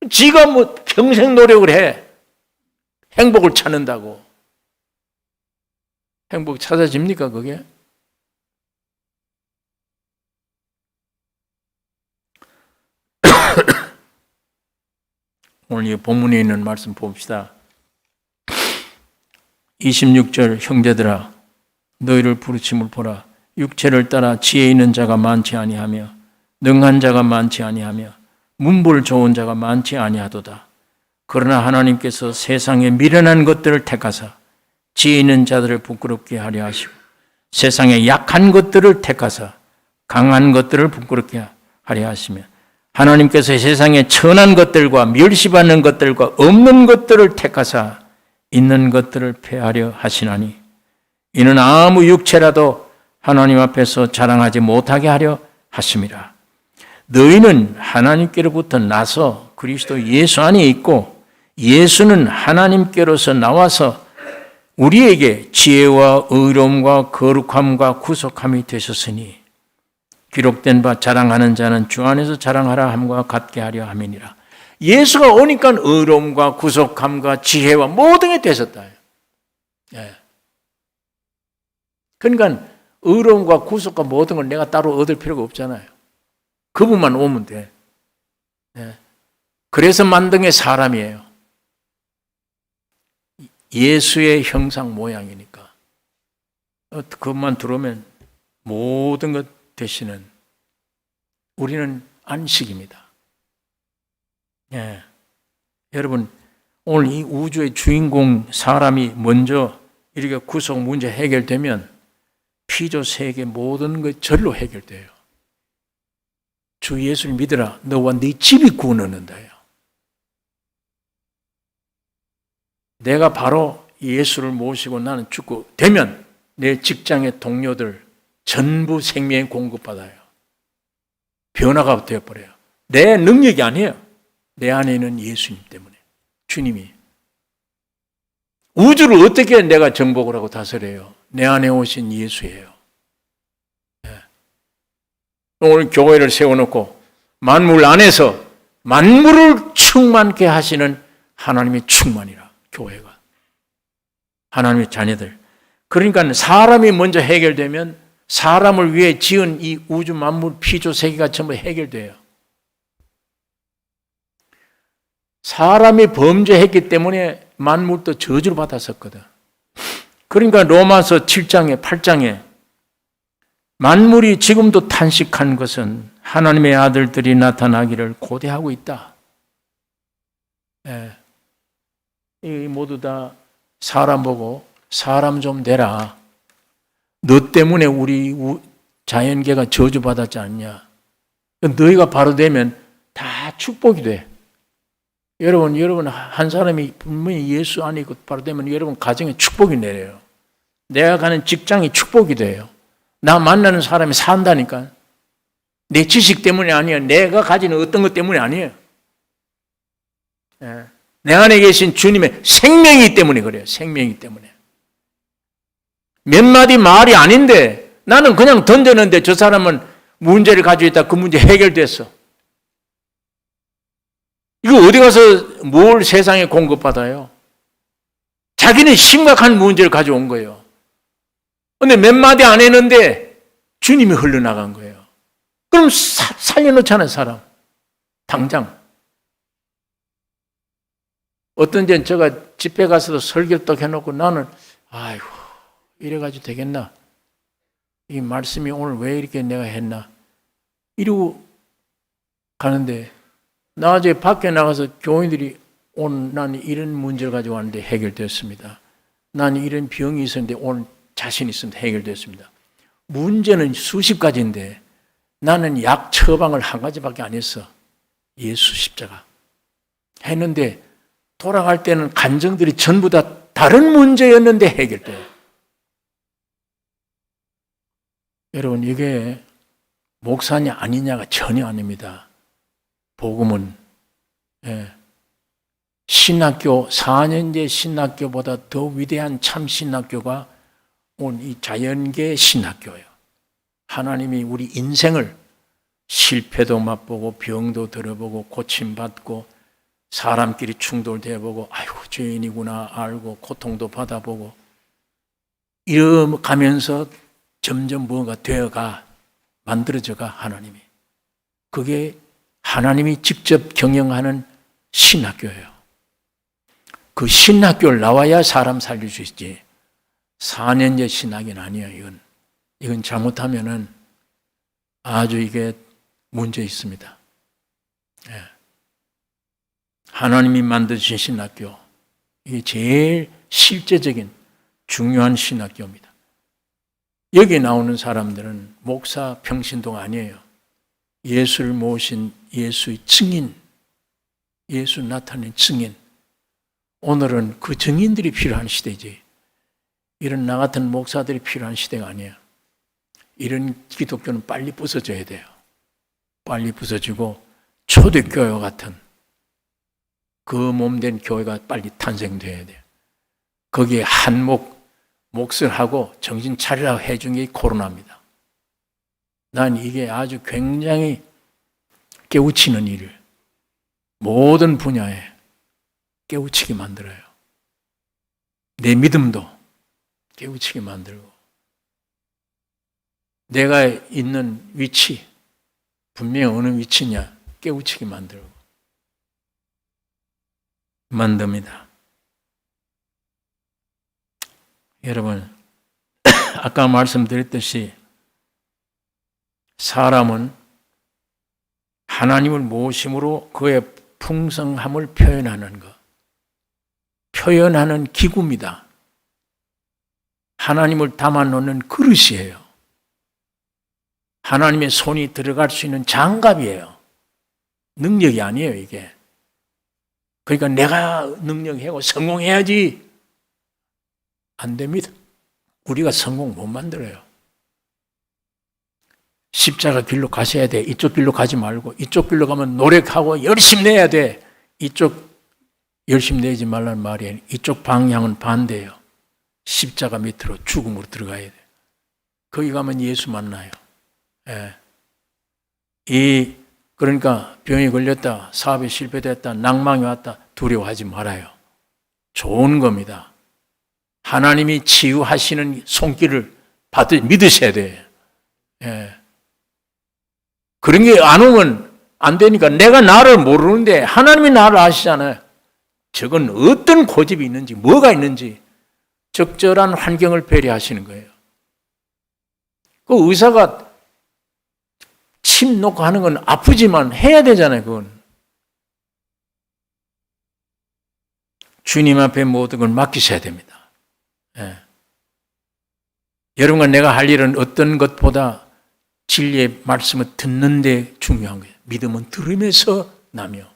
지가 뭐 평생 노력을 해. 행복을 찾는다고. 행복 찾아집니까 그게? 오늘 이 본문에 있는 말씀 봅시다. 26절 형제들아 너희를 부르심을 보라. 육체를 따라 지혜 있는 자가 많지 아니하며 능한 자가 많지 아니하며 문볼 좋은 자가 많지 아니하도다. 그러나 하나님께서 세상에 미련한 것들을 택하사 지혜 있는 자들을 부끄럽게 하려 하시고 세상에 약한 것들을 택하사 강한 것들을 부끄럽게 하려 하시며 하나님께서 세상에 천한 것들과 멸시받는 것들과 없는 것들을 택하사 있는 것들을 폐하려 하시나니 이는 아무 육체라도 하나님 앞에서 자랑하지 못하게 하려 하심이라. 너희는 하나님께로부터 나서 그리스도 예수 안에 있고 예수는 하나님께로서 나와서 우리에게 지혜와 의로움과 거룩함과 구속함이 되셨으니 기록된 바 자랑하는 자는 주 안에서 자랑하라 함과 같게 하려 함이니라. 예수가 오니까 의로움과 구속함과 지혜와 모든 게 되셨다. 예. 그러니까 의로움과 구속과 모든 걸 내가 따로 얻을 필요가 없잖아요. 그분만 오면 돼. 예. 그래서 만든 게 사람이에요. 예수의 형상 모양이니까. 그것만 들어오면 모든 것 되시는 우리는 안식입니다. 예. 여러분, 오늘 이 우주의 주인공 사람이 먼저 이렇게 구속 문제 해결되면 피조 세계 모든 것 절로 해결돼요. 주 예수를 믿으라. 너와 네 집이 구원 얻는다요. 내가 바로 예수를 모시고 나는 죽고 되면 내 직장의 동료들 전부 생명의 공급받아요. 변화가 되어버려요. 내 능력이 아니에요. 내 안에 있는 예수님 때문에. 주님이 우주를 어떻게 내가 정복을 하고 다스려요? 내 안에 오신 예수예요. 오늘 교회를 세워놓고 만물 안에서 만물을 충만케 하시는 하나님의 충만이라, 교회가. 하나님의 자녀들. 그러니까 사람이 먼저 해결되면 사람을 위해 지은 이 우주 만물 피조 세계가 전부 해결돼요. 사람이 범죄했기 때문에 만물도 저주를 받았었거든. 그러니까 로마서 7장에 8장에 만물이 지금도 탄식한 것은 하나님의 아들들이 나타나기를 고대하고 있다. 이 모두 다 사람 보고 사람 좀 되라. 너 때문에 우리 자연계가 저주받았지 않냐. 너희가 바로 되면 다 축복이 돼. 여러분 한 사람이 분명히 예수 안에 있고 바로 되면 여러분 가정에 축복이 내려요. 내가 가는 직장이 축복이 돼요. 나 만나는 사람이 산다니까. 내 지식 때문이 아니에요. 내가 가진 어떤 것 때문이 아니에요. 내 안에 계신 주님의 생명이기 때문에 그래요. 생명이기 때문에. 몇 마디 말이 아닌데 나는 그냥 던졌는데 저 사람은 문제를 가지고 있다. 그 문제 해결됐어. 이거 어디 가서 뭘 세상에 공급받아요? 자기는 심각한 문제를 가져온 거예요. 근데 몇 마디 안 했는데 주님이 흘러나간 거예요. 그럼 살려놓잖아요, 사람. 당장. 어떤 데는 제가 집회 가서도 설교 딱 해놓고 나는 아이고 이래가지고 되겠나? 이 말씀이 오늘 왜 이렇게 내가 했나? 이러고 가는데 나중에 밖에 나가서 교인들이 오늘 나는 이런 문제를 가지고 왔는데 해결됐습니다. 나는 이런 병이 있었는데 오늘 자신 있습니다. 해결됐습니다. 문제는 수십 가지인데 나는 약 처방을 한 가지밖에 안 했어. 예수 십자가. 했는데 돌아갈 때는 간증들이 전부 다 다른 문제였는데 해결돼요. 여러분 이게 목사냐 아니냐가 전혀 아닙니다. 복음은 신학교 4년제 신학교보다 더 위대한 참 신학교가 오늘 이 자연계 신학교예요. 하나님이 우리 인생을 실패도 맛보고 병도 들어보고 고침받고 사람끼리 충돌돼보고 아이고 죄인이구나 알고 고통도 받아보고 이러가면서 점점 뭐가 되어가 만들어져가 하나님이. 그게 하나님이 직접 경영하는 신학교예요. 그 신학교를 나와야 사람 살릴 수 있지. 4년제 신학은 아니에요. 이건 잘못하면은 아주 이게 문제 있습니다. 하나님이 만드신 신학교, 이게 제일 실제적인 중요한 신학교입니다. 여기 나오는 사람들은 목사, 평신도가 아니에요. 예수를 모신 예수의 증인, 예수 나타낸 증인. 오늘은 그 증인들이 필요한 시대지. 이런 나 같은 목사들이 필요한 시대가 아니에요. 이런 기독교는 빨리 부서져야 돼요. 빨리 부서지고 초대교회 같은 그 몸된 교회가 빨리 탄생돼야 돼요. 거기에 몫을 하고 정신 차리라고 해준 게 코로나입니다. 난 이게 아주 굉장히 깨우치는 일을 모든 분야에 깨우치게 만들어요. 내 믿음도 깨우치게 만들고 내가 있는 위치, 분명히 어느 위치냐 깨우치게 만듭니다. 여러분, 아까 말씀드렸듯이 사람은 하나님을 모심으로 그의 풍성함을 표현하는 것, 표현하는 기구입니다. 하나님을 담아놓는 그릇이에요. 하나님의 손이 들어갈 수 있는 장갑이에요. 능력이 아니에요, 이게. 그러니까 내가 능력하고 성공해야지. 안 됩니다. 우리가 성공 못 만들어요. 십자가 길로 가셔야 돼. 이쪽 길로 가지 말고 이쪽 길로 가면 노력하고 열심히 내야 돼. 이쪽 열심 내지 말라는 말이 아니라 이쪽 방향은 반대예요. 십자가 밑으로 죽음으로 들어가야 돼요. 거기 가면 예수 만나요. 예. 그러니까 병이 걸렸다, 사업이 실패됐다, 낭망이 왔다, 두려워하지 말아요. 좋은 겁니다. 하나님이 치유하시는 손길을 믿으셔야 돼요. 예. 그런 게 안 오면 안 되니까 내가 나를 모르는데 하나님이 나를 아시잖아요. 저건 어떤 고집이 있는지, 뭐가 있는지 적절한 환경을 배려하시는 거예요. 그 의사가 침 놓고 하는 건 아프지만 해야 되잖아요, 그건. 주님 앞에 모든 걸 맡기셔야 됩니다. 예. 여러분과 내가 할 일은 어떤 것보다 진리의 말씀을 듣는 데 중요한 거예요. 믿음은 들으면서 나며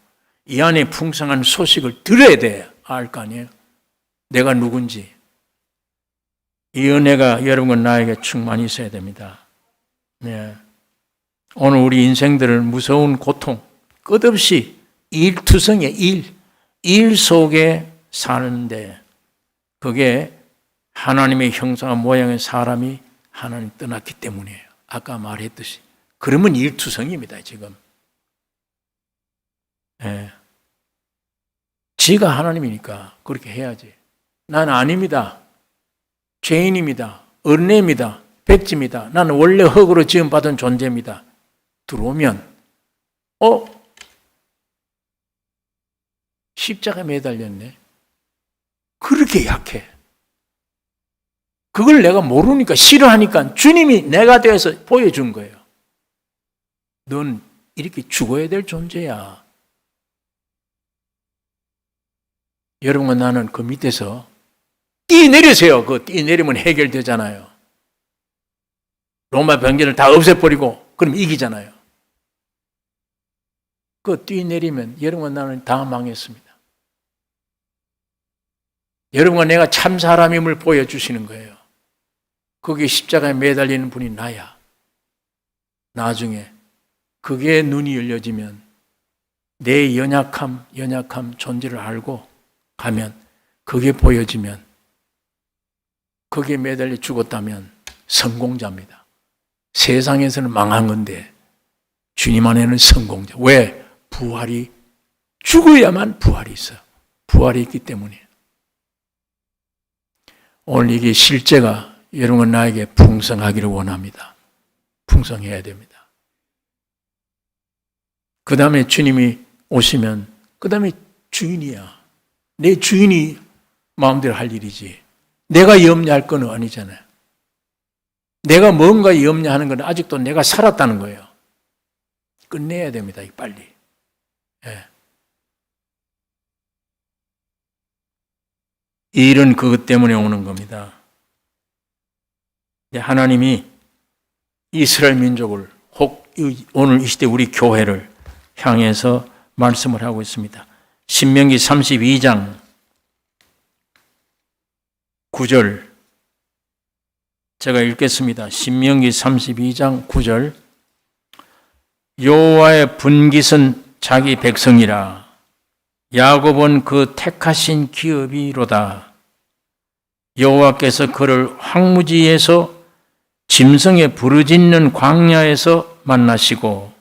이 안에 풍성한 소식을 들어야 돼. 알 거 아니에요. 내가 누군지. 이 은혜가 여러분과 나에게 충만히 있어야 됩니다. 네. 오늘 우리 인생들은 무서운 고통, 끝없이 일투성의 일 속에 사는데 그게 하나님의 형상과 모양의 사람이 하나님 떠났기 때문이에요. 아까 말했듯이. 그러면 일투성입니다, 지금. 예. 지가 하나님이니까 그렇게 해야지. 나는 아닙니다. 죄인입니다. 어린애입니다. 백지입니다. 나는 원래 흙으로 지음받은 존재입니다. 들어오면 십자가에 매달렸네. 그렇게 약해. 그걸 내가 모르니까 싫어하니까 주님이 내가 되어서 보여준 거예요. 넌 이렇게 죽어야 될 존재야. 여러분과 나는 그 밑에서 뛰내리세요. 그 뛰내리면 해결되잖아요. 로마 병기를 다 없애버리고 그럼 이기잖아요. 그 뛰내리면 여러분과 나는 다 망했습니다. 여러분과 내가 참 사람임을 보여주시는 거예요. 거기에 십자가에 매달리는 분이 나야. 나중에 그게 눈이 열려지면 내 연약함 존재를 알고 가면 그게 보여지면 거기에 매달려 죽었다면 성공자입니다. 세상에서는 망한 건데 주님 안에는 성공자. 왜? 부활이 죽어야만 부활이 있어요. 부활이 있기 때문이에요. 오늘 이게 실제가 여러분 나에게 풍성하기를 원합니다. 풍성해야 됩니다. 그 다음에 주님이 오시면 그 다음에 주인이야. 내 주인이 마음대로 할 일이지. 내가 염려할 건 아니잖아요. 내가 뭔가 염려하는 건 아직도 내가 살았다는 거예요. 끝내야 됩니다. 빨리. 예. 이 일은 그것 때문에 오는 겁니다. 하나님이 이스라엘 민족을 혹 오늘 이 시대 우리 교회를 향해서 말씀을 하고 있습니다. 신명기 32장 9절 제가 읽겠습니다. 신명기 32장 9절 여호와의 분깃은 자기 백성이라 야곱은 그 택하신 기업이로다. 여호와께서 그를 황무지에서 짐승의 부르짖는 광야에서 만나시고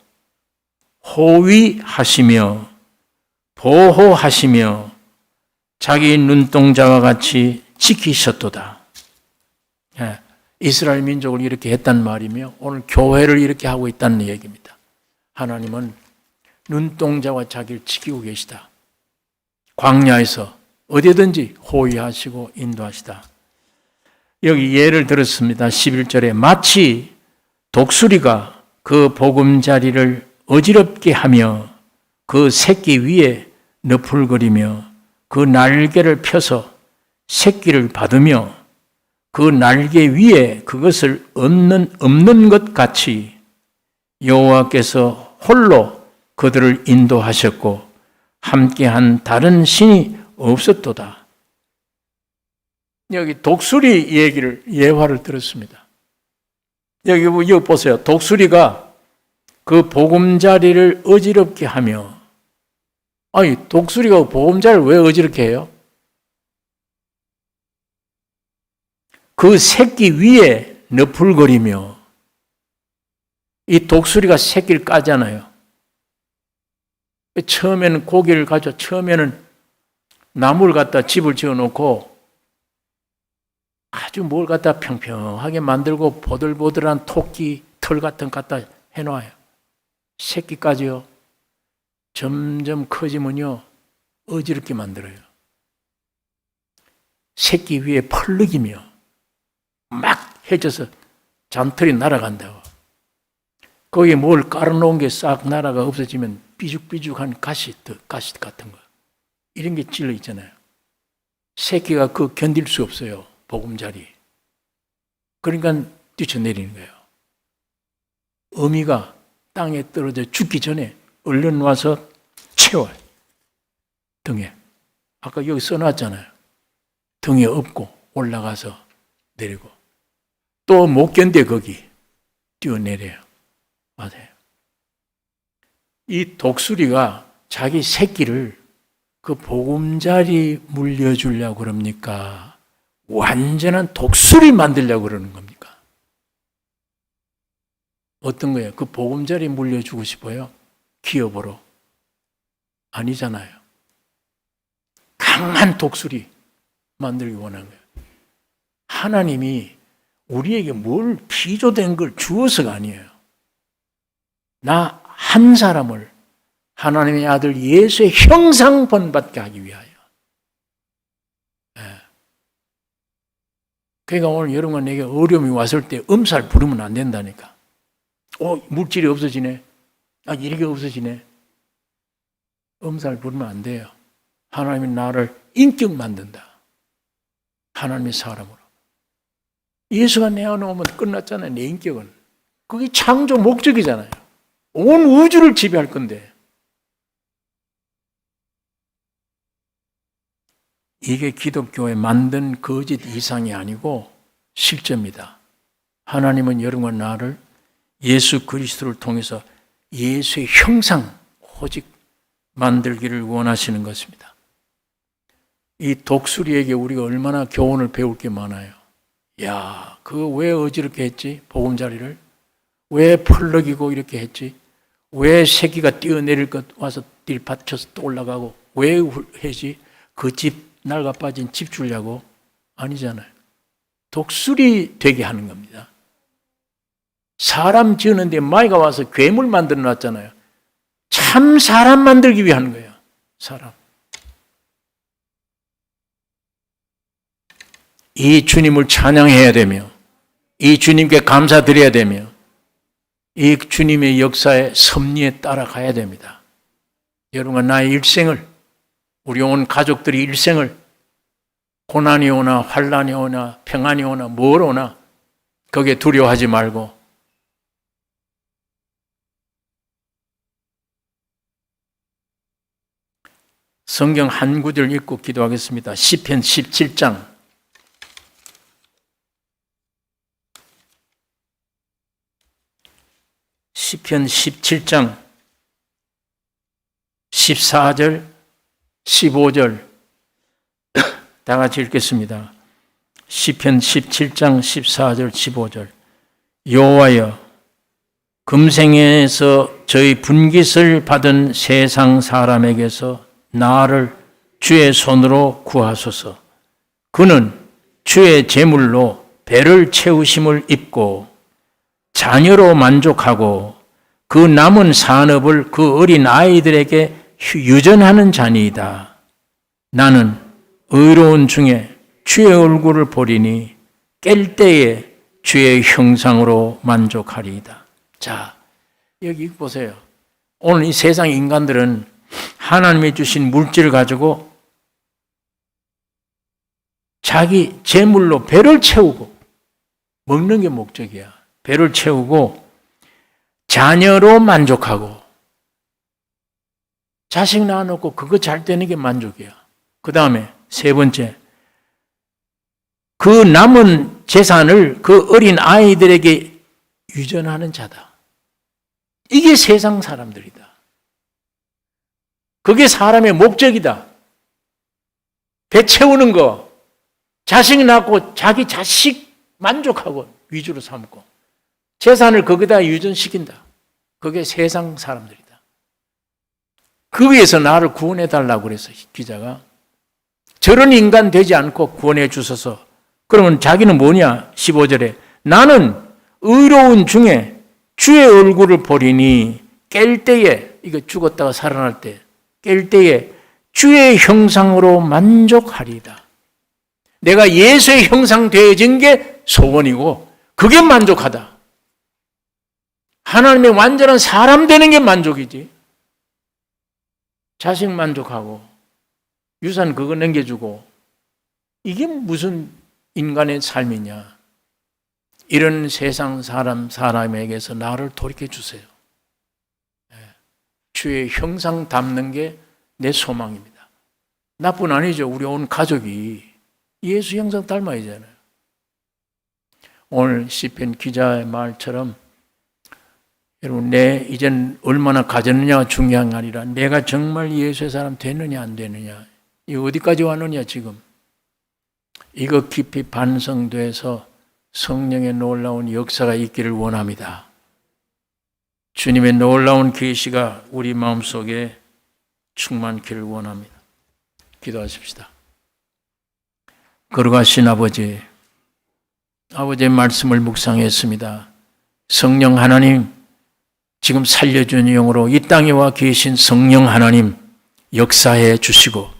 호위하시며 보호하시며 자기 눈동자와 같이 지키셨도다. 예, 이스라엘 민족을 이렇게 했단 말이며 오늘 교회를 이렇게 하고 있다는 얘기입니다. 하나님은 눈동자와 자기를 지키고 계시다. 광야에서 어디든지 호위하시고 인도하시다. 여기 예를 들었습니다. 11절에 마치 독수리가 그 보금자리를 어지럽게 하며 그 새끼 위에 너풀거리며 그 날개를 펴서 새끼를 받으며 그 날개 위에 그것을 엎는 것 같이 여호와께서 홀로 그들을 인도하셨고 함께한 다른 신이 없었도다. 여기 독수리 예화를 들었습니다. 여기 보세요. 독수리가 그 보금자리를 어지럽게 하며 아니, 독수리가 보금자리를 왜 어지럽게 해요? 그 새끼 위에 너풀거리며 이 독수리가 새끼를 까잖아요. 처음에는 고기를 가져, 처음에는 나무를 갖다 집을 지어 놓고 아주 뭘 갖다 평평하게 만들고 보들보들한 토끼 털 같은 거 갖다 해놔요. 새끼까지요. 점점 커지면요, 어지럽게 만들어요. 새끼 위에 펄럭이며 막 해져서 잔털이 날아간다고. 거기에 뭘 깔아놓은 게 싹 날아가 없어지면 삐죽삐죽한 가시 같은 거. 이런 게 찔러 있잖아요. 새끼가 그거 견딜 수 없어요. 보금자리. 그러니까 뛰쳐내리는 거예요. 어미가 땅에 떨어져 죽기 전에 얼른 와서 채워요. 등에. 아까 여기 써놨잖아요. 등에 업고 올라가서 내리고. 또 못 견뎌 거기. 뛰어내려요. 맞아요. 이 독수리가 자기 새끼를 그 보금자리 물려주려고 그럽니까? 완전한 독수리 만들려고 그러는 겁니까? 어떤 거예요? 그 보금자리 물려주고 싶어요? 기업으로? 아니잖아요. 강한 독수리 만들기 원한 거예요. 하나님이 우리에게 뭘 피조된 걸 주어서가 아니에요. 나 한 사람을 하나님의 아들 예수의 형상 본받게 하기 위하여. 그러니까 오늘 여러분과 내게 어려움이 왔을 때 음살 부르면 안 된다니까. 물질이 없어지네. 이렇게 없어지네. 음살 부르면 안 돼요. 하나님이 나를 인격 만든다. 하나님의 사람으로. 예수가 내 안에 오면 끝났잖아요. 내 인격은. 그게 창조 목적이잖아요. 온 우주를 지배할 건데. 이게 기독교에 만든 거짓 이상이 아니고 실제입니다. 하나님은 여러분과 나를 예수 그리스도를 통해서 예수의 형상 오직 만들기를 원하시는 것입니다. 이 독수리에게 우리가 얼마나 교훈을 배울 게 많아요. 야, 그거 왜 어지럽게 했지? 보금자리를? 왜 펄럭이고 이렇게 했지? 왜 새끼가 뛰어내릴 것 와서 딜받쳐서 또 올라가고 왜 해지? 그 집 낡아 빠진 집 주려고? 아니잖아요. 독수리 되게 하는 겁니다. 사람 지었는데 마이가 와서 괴물 만들어 놨잖아요. 참 사람 만들기 위해 하는 거예요. 사람. 이 주님을 찬양해야 되며 이 주님께 감사드려야 되며 이 주님의 역사의 섭리에 따라가야 됩니다. 여러분과 나의 일생을, 우리 온 가족들이 일생을 고난이 오나 환난이 오나 평안이 오나 뭘 오나 거기에 두려워하지 말고 성경 한 구절 읽고 기도하겠습니다. 시편 17장 시편 17장 14절 15절 다 같이 읽겠습니다. 시편 17장 14절 15절 여호와여 금생에서 저희 분깃을 받은 세상 사람에게서 나를 주의 손으로 구하소서. 그는 주의 제물로 배를 채우심을 입고 자녀로 만족하고 그 남은 산업을 그 어린 아이들에게 유전하는 자니이다. 나는 의로운 중에 주의 얼굴을 보리니 깰 때에 주의 형상으로 만족하리이다. 자, 여기 보세요. 오늘 이 세상 인간들은 하나님이 주신 물질을 가지고 자기 재물로 배를 채우고 먹는 게 목적이야. 배를 채우고 자녀로 만족하고 자식 낳아놓고 그거 잘 되는 게 만족이야. 그 다음에 세 번째, 그 남은 재산을 그 어린 아이들에게 유전하는 자다. 이게 세상 사람들이다. 그게 사람의 목적이다. 배 채우는 거, 자식 낳고 자기 자식 만족하고 위주로 삼고 재산을 거기다 유전시킨다. 그게 세상 사람들이다. 그 위해서 나를 구원해 달라고 그래서 기자가 저런 인간 되지 않고 구원해 주소서. 그러면 자기는 뭐냐? 15절에 나는 의로운 중에 주의 얼굴을 보리니 깰 때에, 이거 죽었다가 살아날 때 깰 때에 주의 형상으로 만족하리이다. 내가 예수의 형상 되어진 게 소원이고 그게 만족하다. 하나님의 완전한 사람 되는 게 만족이지. 자식 만족하고 유산 그거 남겨주고 이게 무슨 인간의 삶이냐. 이런 세상 사람에게서 나를 돌이켜 주세요. 주의 형상 담는 게 내 소망입니다. 나뿐 아니죠. 우리 온 가족이 예수 형상 닮아야 되잖아요. 오늘 시편 기자의 말처럼 여러분, 이젠 얼마나 가졌느냐가 중요한 게 아니라 내가 정말 예수의 사람 되느냐 안 되느냐, 이거 어디까지 왔느냐 지금. 이거 깊이 반성돼서 성령의 놀라운 역사가 있기를 원합니다. 주님의 놀라운 계시가 우리 마음속에 충만키를 원합니다. 기도하십시다. 거룩하신 아버지의 말씀을 묵상했습니다. 성령 하나님, 지금 살려준 영으로 이 땅에 와 계신 성령 하나님 역사해 주시고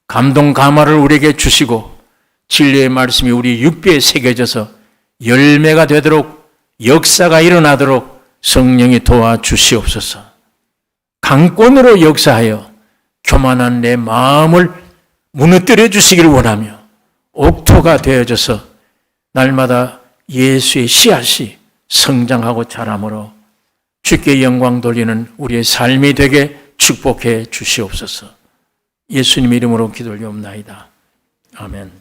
감동 감화를 우리에게 주시고 진리의 말씀이 우리 육비에 새겨져서 열매가 되도록 역사가 일어나도록 성령이 도와주시옵소서. 강권으로 역사하여 교만한 내 마음을 무너뜨려 주시기를 원하며 옥토가 되어져서 날마다 예수의 씨앗이 성장하고 자라므로 주께 영광 돌리는 우리의 삶이 되게 축복해 주시옵소서. 예수님 이름으로 기도 올리옵나이다. 아멘.